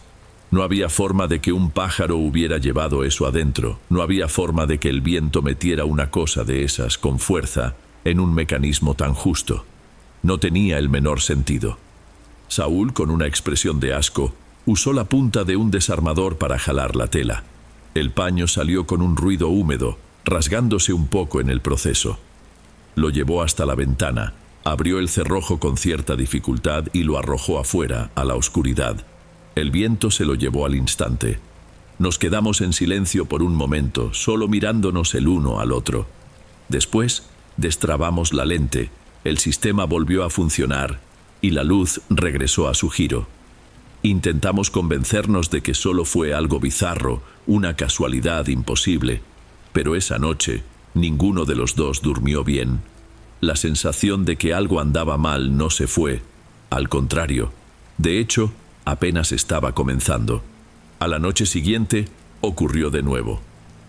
No había forma de que un pájaro hubiera llevado eso adentro. No había forma de que el viento metiera una cosa de esas con fuerza en un mecanismo tan justo. No tenía el menor sentido. Saúl, con una expresión de asco, usó la punta de un desarmador para jalar la tela. El paño salió con un ruido húmedo, rasgándose un poco en el proceso. Lo llevó hasta la ventana, abrió el cerrojo con cierta dificultad y lo arrojó afuera, a la oscuridad. El viento se lo llevó al instante. Nos quedamos en silencio por un momento, solo mirándonos el uno al otro. Después, destrabamos la lente, el sistema volvió a funcionar y la luz regresó a su giro. Intentamos convencernos de que solo fue algo bizarro, una casualidad imposible, pero esa noche ninguno de los dos durmió bien. La sensación de que algo andaba mal no se fue, al contrario. De hecho, apenas estaba comenzando. A la noche siguiente ocurrió de nuevo.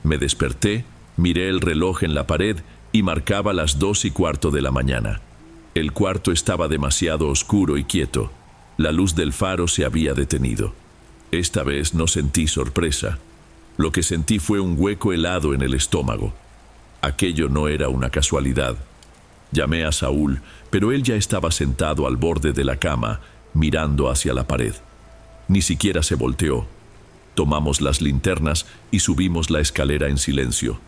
Me desperté, miré el reloj en la pared y marcaba las 2:15 de la mañana. El cuarto estaba demasiado oscuro y quieto. La luz del faro se había detenido. Esta vez no sentí sorpresa. Lo que sentí fue un hueco helado en el estómago. Aquello no era una casualidad. Llamé a Saúl, pero él ya estaba sentado al borde de la cama, mirando hacia la pared. Ni siquiera se volteó. Tomamos las linternas y subimos la escalera en silencio.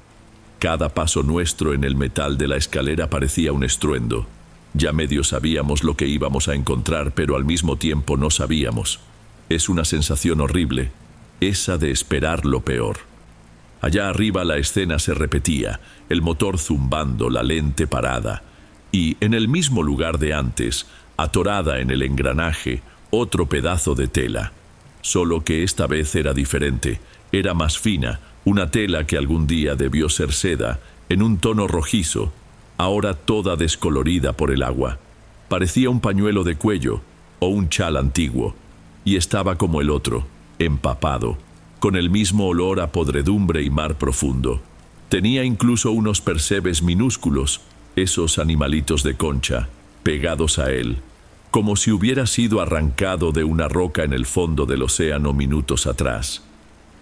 Cada paso nuestro en el metal de la escalera parecía un estruendo. Ya medio sabíamos lo que íbamos a encontrar, pero al mismo tiempo no sabíamos. Es una sensación horrible, esa de esperar lo peor. Allá arriba la escena se repetía, el motor zumbando, la lente parada, y en el mismo lugar de antes, atorada en el engranaje, otro pedazo de tela. Solo que esta vez era diferente, era más fina, una tela que algún día debió ser seda, en un tono rojizo, ahora toda descolorida por el agua. Parecía un pañuelo de cuello o un chal antiguo, y estaba como el otro, empapado, con el mismo olor a podredumbre y mar profundo. Tenía incluso unos percebes minúsculos, esos animalitos de concha, pegados a él, como si hubiera sido arrancado de una roca en el fondo del océano minutos atrás.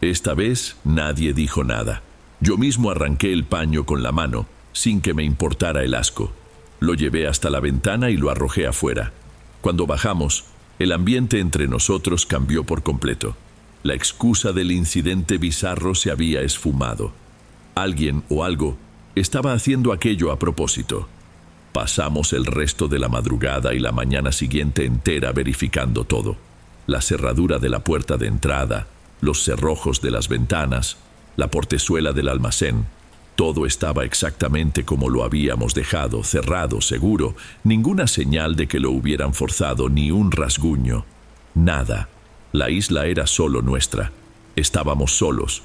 Esta vez nadie dijo nada. Yo mismo arranqué el paño con la mano, sin que me importara el asco. Lo llevé hasta la ventana y lo arrojé afuera. Cuando bajamos, El ambiente entre nosotros cambió por completo. La excusa del incidente bizarro se había esfumado. Alguien o algo estaba haciendo aquello a propósito. Pasamos el resto de la madrugada y la mañana siguiente entera verificando todo. La cerradura de la puerta de entrada, los cerrojos de las ventanas, la portezuela del almacén. Todo estaba exactamente como lo habíamos dejado, cerrado, seguro. Ninguna señal de que lo hubieran forzado, ni un rasguño. Nada. La isla era solo nuestra. Estábamos solos.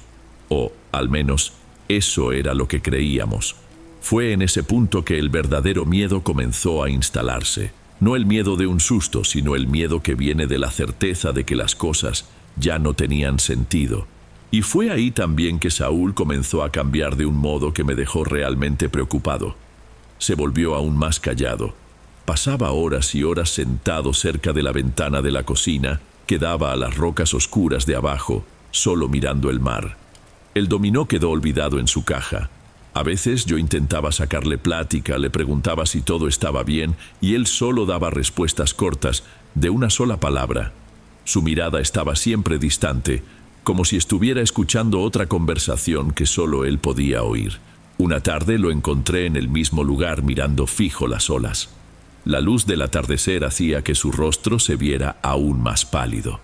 O, al menos, eso era lo que creíamos. Fue en ese punto que el verdadero miedo comenzó a instalarse. No el miedo de un susto, sino el miedo que viene de la certeza de que las cosas ya no tenían sentido. Y fue ahí también que Saúl comenzó a cambiar de un modo que me dejó realmente preocupado. Se volvió aún más callado. Pasaba horas y horas sentado cerca de la ventana de la cocina, que daba a las rocas oscuras de abajo, solo mirando el mar. El dominó quedó olvidado en su caja. A veces yo intentaba sacarle plática, le preguntaba si todo estaba bien, y él solo daba respuestas cortas, de una sola palabra. Su mirada estaba siempre distante, como si estuviera escuchando otra conversación que solo él podía oír. Una tarde lo encontré en el mismo lugar mirando fijo las olas. La luz del atardecer hacía que su rostro se viera aún más pálido.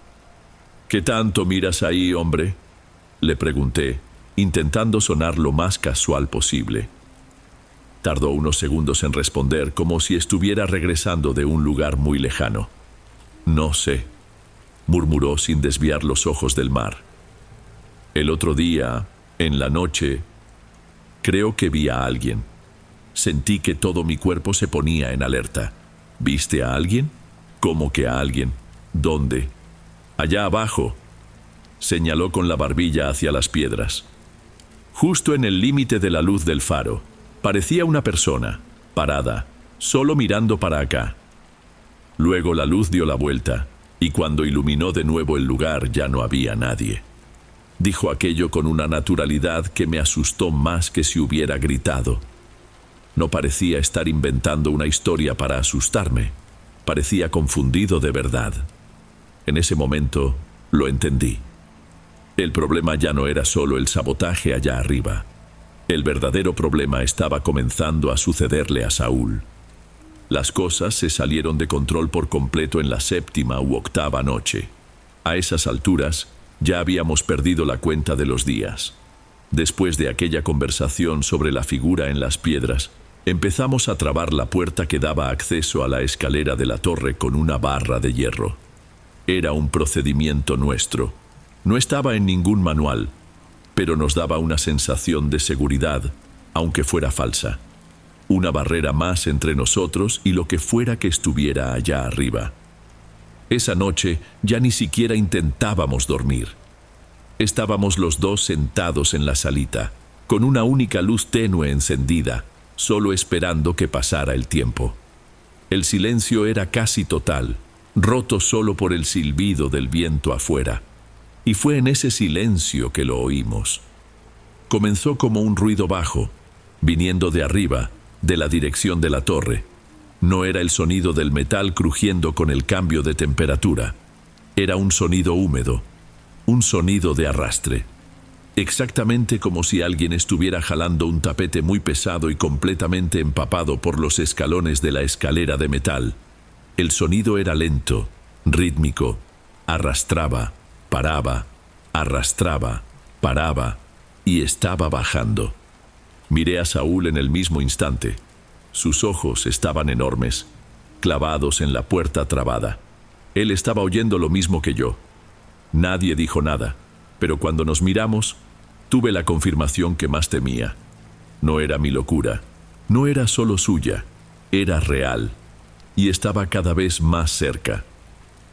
¿Qué tanto miras ahí, hombre?, le pregunté, intentando sonar lo más casual posible. Tardó unos segundos en responder, como si estuviera regresando de un lugar muy lejano. «No sé», murmuró sin desviar los ojos del mar. «El otro día, en la noche, creo que vi a alguien. Sentí que todo mi cuerpo se ponía en alerta». «¿Viste a alguien?» «¿Cómo que a alguien? ¿Dónde?» «Allá abajo», señaló con la barbilla hacia las piedras. Justo en el límite de la luz del faro, parecía una persona, parada, solo mirando para acá. Luego la luz dio la vuelta, y cuando iluminó de nuevo el lugar ya no había nadie. Dijo aquello con una naturalidad que me asustó más que si hubiera gritado. No parecía estar inventando una historia para asustarme. Parecía confundido de verdad. En ese momento lo entendí. El problema ya no era solo el sabotaje allá arriba. El verdadero problema estaba comenzando a sucederle a Saúl. Las cosas se salieron de control por completo en la 7ª u 8ª noche. A esas alturas, ya habíamos perdido la cuenta de los días. Después de aquella conversación sobre la figura en las piedras, empezamos a trabar la puerta que daba acceso a la escalera de la torre con una barra de hierro. Era un procedimiento nuestro. No estaba en ningún manual, pero nos daba una sensación de seguridad, aunque fuera falsa. Una barrera más entre nosotros y lo que fuera que estuviera allá arriba. Esa noche ya ni siquiera intentábamos dormir. Estábamos los dos sentados en la salita, con una única luz tenue encendida, solo esperando que pasara el tiempo. El silencio era casi total, roto solo por el silbido del viento afuera. Y fue en ese silencio que lo oímos. Comenzó como un ruido bajo, viniendo de arriba, de la dirección de la torre. No era el sonido del metal crujiendo con el cambio de temperatura. Era un sonido húmedo, un sonido de arrastre. Exactamente como si alguien estuviera jalando un tapete muy pesado y completamente empapado por los escalones de la escalera de metal. El sonido era lento, rítmico, arrastraba, paraba, arrastraba, paraba y estaba bajando. Miré a Saúl en el mismo instante. Sus ojos estaban enormes, clavados en la puerta trabada. Él estaba oyendo lo mismo que yo. Nadie dijo nada, pero cuando nos miramos, tuve la confirmación que más temía. No era mi locura, no era solo suya, era real, y estaba cada vez más cerca.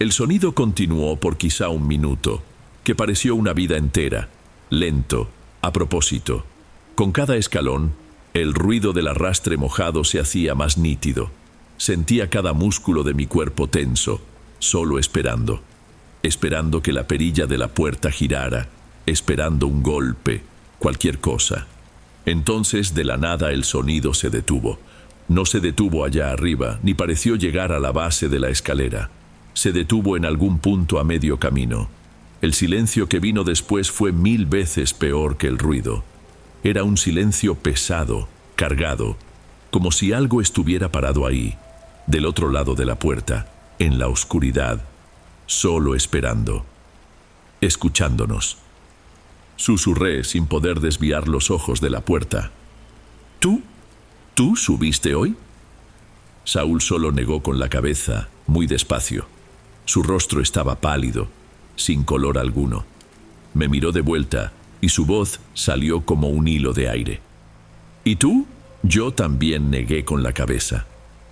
El sonido continuó por quizá un minuto, que pareció una vida entera, lento, a propósito. Con cada escalón, el ruido del arrastre mojado se hacía más nítido. Sentía cada músculo de mi cuerpo tenso, solo esperando que la perilla de la puerta girara, esperando un golpe, cualquier cosa. Entonces, de la nada, el sonido se detuvo. No se detuvo allá arriba, ni pareció llegar a la base de la escalera. Se detuvo en algún punto a medio camino. El silencio que vino después fue 1000 veces peor que el ruido. Era un silencio pesado, cargado, como si algo estuviera parado ahí, del otro lado de la puerta, en la oscuridad, solo esperando, escuchándonos. Susurré sin poder desviar los ojos de la puerta. ¿Tú subiste hoy? Saúl solo negó con la cabeza, muy despacio. Su rostro estaba pálido, sin color alguno. Me miró de vuelta y su voz salió como un hilo de aire. ¿Y tú? Yo también negué con la cabeza.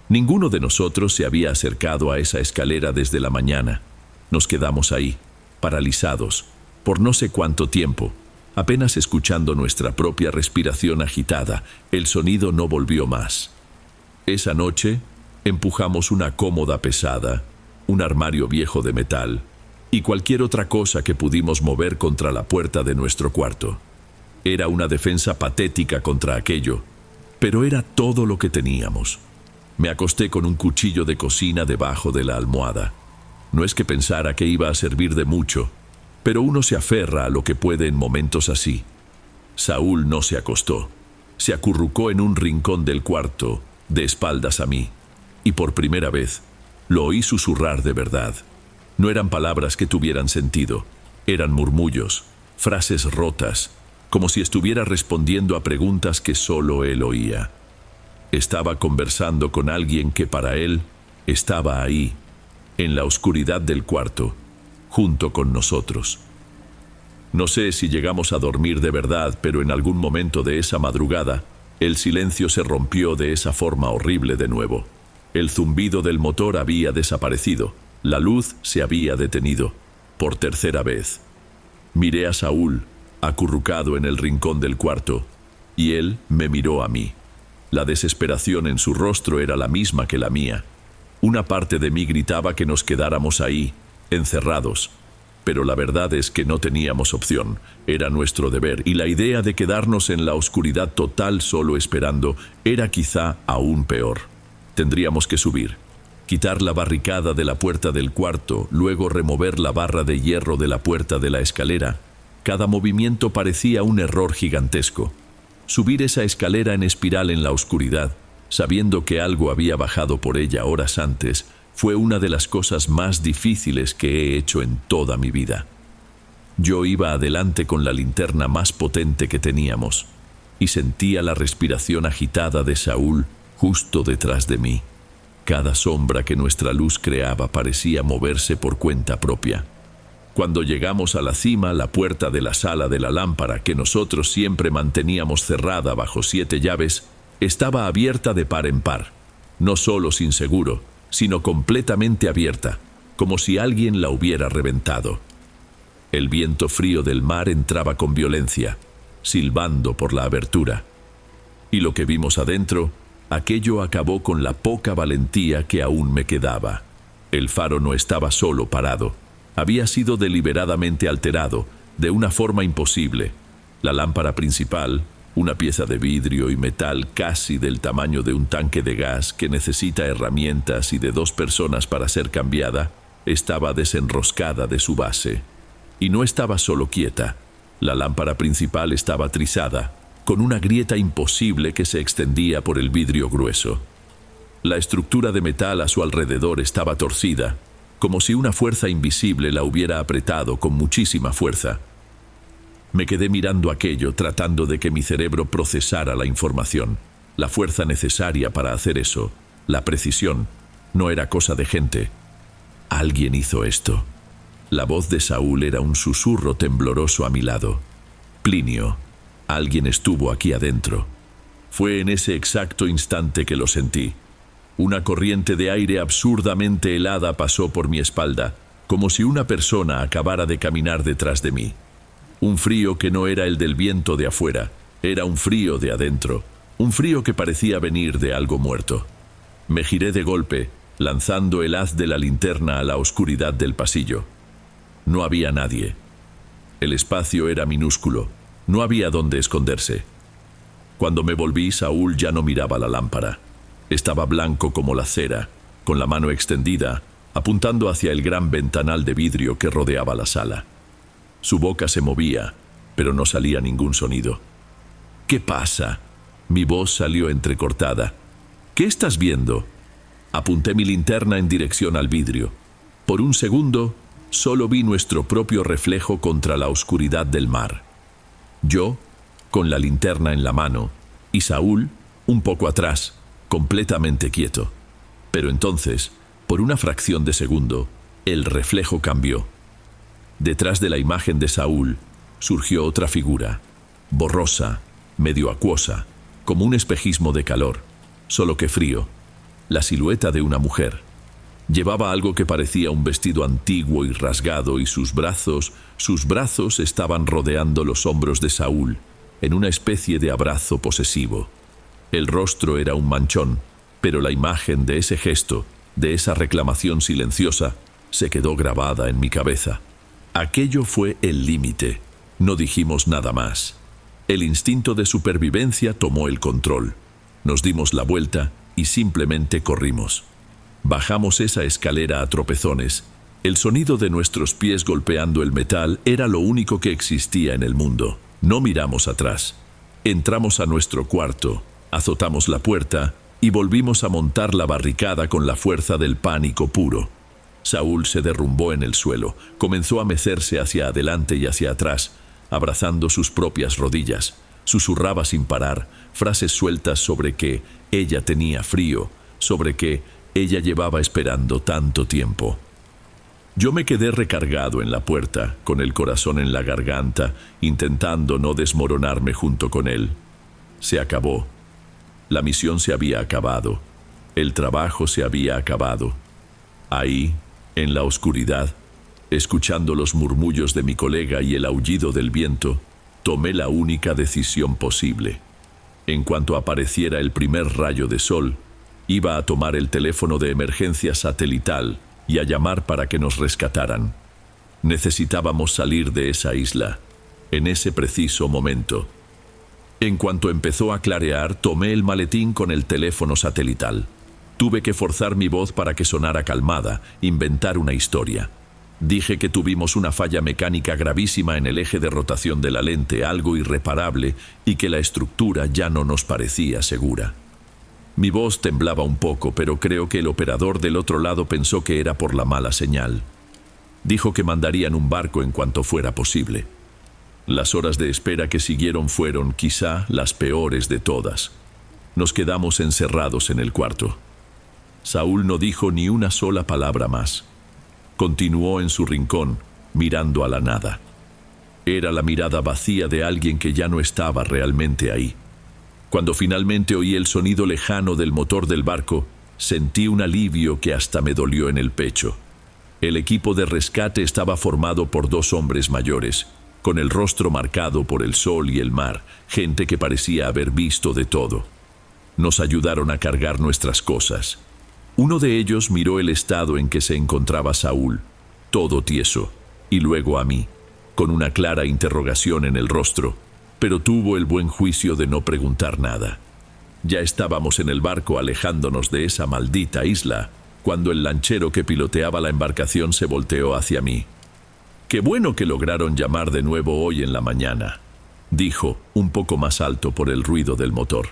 Ninguno de nosotros se había acercado a esa escalera desde la mañana. Nos quedamos ahí, paralizados, por no sé cuánto tiempo, apenas escuchando nuestra propia respiración agitada. El sonido no volvió más. Esa noche empujamos una cómoda pesada, un armario viejo de metal y cualquier otra cosa que pudimos mover contra la puerta de nuestro cuarto. Era una defensa patética contra aquello, pero era todo lo que teníamos. Me acosté con un cuchillo de cocina debajo de la almohada. No es que pensara que iba a servir de mucho, pero uno se aferra a lo que puede en momentos así. Saúl no se acostó. Se acurrucó en un rincón del cuarto, de espaldas a mí, y por primera vez lo oí susurrar de verdad. No eran palabras que tuvieran sentido, eran murmullos, frases rotas, como si estuviera respondiendo a preguntas que solo él oía. Estaba conversando con alguien que para él estaba ahí, en la oscuridad del cuarto, junto con nosotros. No sé si llegamos a dormir de verdad, pero en algún momento de esa madrugada, el silencio se rompió de esa forma horrible de nuevo. El zumbido del motor había desaparecido. La luz se había detenido. Por tercera vez. Miré a Saúl, acurrucado en el rincón del cuarto, y él me miró a mí. La desesperación en su rostro era la misma que la mía. Una parte de mí gritaba que nos quedáramos ahí, encerrados. Pero la verdad es que no teníamos opción, era nuestro deber, y la idea de quedarnos en la oscuridad total solo esperando era quizá aún peor. Tendríamos que subir, quitar la barricada de la puerta del cuarto, luego remover la barra de hierro de la puerta de la escalera. Cada movimiento parecía un error gigantesco. Subir esa escalera en espiral en la oscuridad, sabiendo que algo había bajado por ella horas antes, fue una de las cosas más difíciles que he hecho en toda mi vida. Yo iba adelante con la linterna más potente que teníamos y sentía la respiración agitada de Saúl justo detrás de mí. Cada sombra que nuestra luz creaba parecía moverse por cuenta propia. Cuando llegamos a la cima, la puerta de la sala de la lámpara, que nosotros siempre manteníamos cerrada bajo 7 llaves, estaba abierta de par en par, no solo sin seguro, sino completamente abierta, como si alguien la hubiera reventado. El viento frío del mar entraba con violencia, silbando por la abertura. Y lo que vimos adentro, aquello acabó con la poca valentía que aún me quedaba. El faro no estaba solo parado, había sido deliberadamente alterado, de una forma imposible. La lámpara principal, una pieza de vidrio y metal casi del tamaño de un tanque de gas que necesita herramientas y de 2 personas para ser cambiada, estaba desenroscada de su base. Y no estaba solo quieta. La lámpara principal estaba trizada, con una grieta imposible que se extendía por el vidrio grueso. La estructura de metal a su alrededor estaba torcida, como si una fuerza invisible la hubiera apretado con muchísima fuerza. Me quedé mirando aquello, tratando de que mi cerebro procesara la información. La fuerza necesaria para hacer eso, la precisión, no era cosa de gente. Alguien hizo esto. La voz de Saúl era un susurro tembloroso a mi lado. Plinio, alguien estuvo aquí adentro. Fue en ese exacto instante que lo sentí. Una corriente de aire absurdamente helada pasó por mi espalda, como si una persona acabara de caminar detrás de mí. Un frío que no era el del viento de afuera, era un frío de adentro, un frío que parecía venir de algo muerto. Me giré de golpe, lanzando el haz de la linterna a la oscuridad del pasillo. No había nadie. El espacio era minúsculo, no había dónde esconderse. Cuando me volví, Saúl ya no miraba la lámpara. Estaba blanco como la cera, con la mano extendida, apuntando hacia el gran ventanal de vidrio que rodeaba la sala. Su boca se movía, pero no salía ningún sonido. «¿Qué pasa?». Mi voz salió entrecortada. «¿Qué estás viendo?». Apunté mi linterna en dirección al vidrio. Por un segundo, solo vi nuestro propio reflejo contra la oscuridad del mar. Yo, con la linterna en la mano, y Saúl, un poco atrás, completamente quieto. Pero entonces, por una fracción de segundo, el reflejo cambió. Detrás de la imagen de Saúl surgió otra figura, borrosa, medio acuosa, como un espejismo de calor, solo que frío, la silueta de una mujer. Llevaba algo que parecía un vestido antiguo y rasgado, y sus brazos estaban rodeando los hombros de Saúl, en una especie de abrazo posesivo. El rostro era un manchón, pero la imagen de ese gesto, de esa reclamación silenciosa, se quedó grabada en mi cabeza. Aquello fue el límite. No dijimos nada más. El instinto de supervivencia tomó el control. Nos dimos la vuelta y simplemente corrimos. Bajamos esa escalera a tropezones. El sonido de nuestros pies golpeando el metal era lo único que existía en el mundo. No miramos atrás. Entramos a nuestro cuarto, azotamos la puerta y volvimos a montar la barricada con la fuerza del pánico puro. Saúl se derrumbó en el suelo, comenzó a mecerse hacia adelante y hacia atrás, abrazando sus propias rodillas. Susurraba sin parar frases sueltas sobre que ella tenía frío, sobre que ella llevaba esperando tanto tiempo. Yo me quedé recargado en la puerta, con el corazón en la garganta, intentando no desmoronarme junto con él. Se acabó. La misión se había acabado. El trabajo se había acabado. Ahí, en la oscuridad, escuchando los murmullos de mi colega y el aullido del viento, tomé la única decisión posible. En cuanto apareciera el primer rayo de sol, iba a tomar el teléfono de emergencia satelital y a llamar para que nos rescataran. Necesitábamos salir de esa isla, en ese preciso momento. En cuanto empezó a clarear, tomé el maletín con el teléfono satelital. Tuve que forzar mi voz para que sonara calmada, inventar una historia. Dije que tuvimos una falla mecánica gravísima en el eje de rotación de la lente, algo irreparable, y que la estructura ya no nos parecía segura. Mi voz temblaba un poco, pero creo que el operador del otro lado pensó que era por la mala señal. Dijo que mandarían un barco en cuanto fuera posible. Las horas de espera que siguieron fueron, quizá, las peores de todas. Nos quedamos encerrados en el cuarto. Saúl no dijo ni una sola palabra más. Continuó en su rincón, mirando a la nada. Era la mirada vacía de alguien que ya no estaba realmente ahí. Cuando finalmente oí el sonido lejano del motor del barco, sentí un alivio que hasta me dolió en el pecho. El equipo de rescate estaba formado por 2 hombres mayores, con el rostro marcado por el sol y el mar, gente que parecía haber visto de todo. Nos ayudaron a cargar nuestras cosas. Uno de ellos miró el estado en que se encontraba Saúl, todo tieso, y luego a mí, con una clara interrogación en el rostro, pero tuvo el buen juicio de no preguntar nada. Ya estábamos en el barco alejándonos de esa maldita isla, cuando el lanchero que piloteaba la embarcación se volteó hacia mí. «Qué bueno que lograron llamar de nuevo hoy en la mañana», dijo, un poco más alto por el ruido del motor.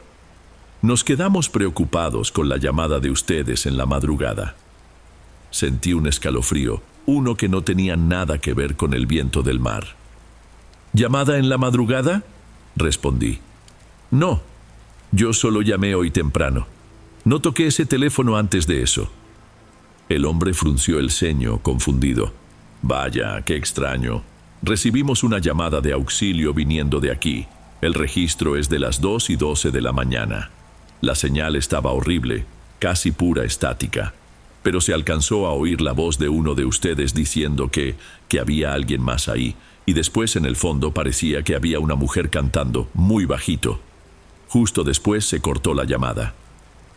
«Nos quedamos preocupados con la llamada de ustedes en la madrugada». Sentí un escalofrío, uno que no tenía nada que ver con el viento del mar. «¿Llamada en la madrugada?», respondí. «No, yo solo llamé hoy temprano. No toqué ese teléfono antes de eso». El hombre frunció el ceño, confundido. «Vaya, qué extraño. Recibimos una llamada de auxilio viniendo de aquí. El registro es de las 2:12 de la mañana. La señal estaba horrible, casi pura estática. Pero se alcanzó a oír la voz de uno de ustedes diciendo que había alguien más ahí, y después en el fondo parecía que había una mujer cantando, muy bajito. Justo después se cortó la llamada.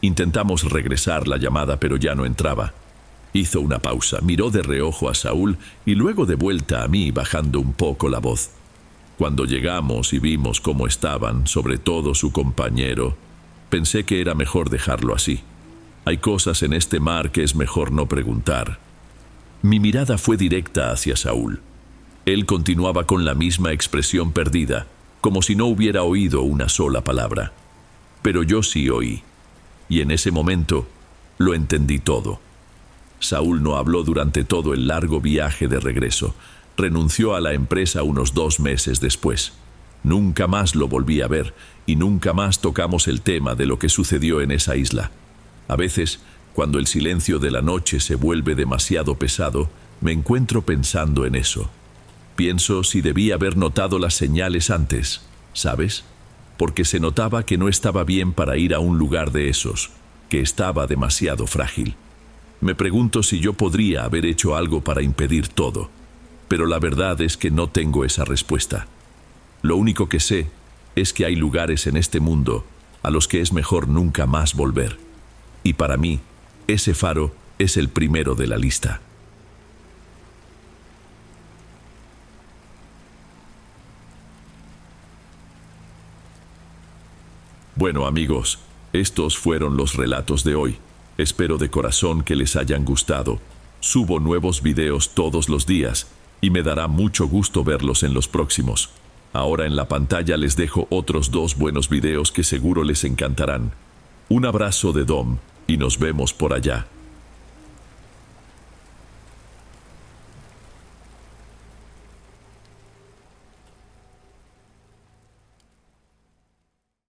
Intentamos regresar la llamada, pero ya no entraba». Hizo una pausa, miró de reojo a Saúl y luego de vuelta a mí, bajando un poco la voz. Cuando llegamos y vimos cómo estaban, sobre todo su compañero, pensé que era mejor dejarlo así. Hay cosas en este mar que es mejor no preguntar. Mi mirada fue directa hacia Saúl. Él continuaba con la misma expresión perdida, como si no hubiera oído una sola palabra. Pero yo sí oí, y en ese momento lo entendí todo. Saúl no habló durante todo el largo viaje de regreso. Renunció a la empresa unos 2 meses después. Nunca más lo volví a ver y nunca más tocamos el tema de lo que sucedió en esa isla. A veces, cuando el silencio de la noche se vuelve demasiado pesado, me encuentro pensando en eso. Pienso si debí haber notado las señales antes, ¿sabes? Porque se notaba que no estaba bien para ir a un lugar de esos, que estaba demasiado frágil. Me pregunto si yo podría haber hecho algo para impedir todo, pero la verdad es que no tengo esa respuesta. Lo único que sé es que hay lugares en este mundo a los que es mejor nunca más volver. Y para mí, ese faro es el primero de la lista. Bueno, amigos, estos fueron los relatos de hoy. Espero de corazón que les hayan gustado. Subo nuevos videos todos los días y me dará mucho gusto verlos en los próximos. Ahora en la pantalla les dejo otros 2 buenos videos que seguro les encantarán. Un abrazo de Dom y nos vemos por allá.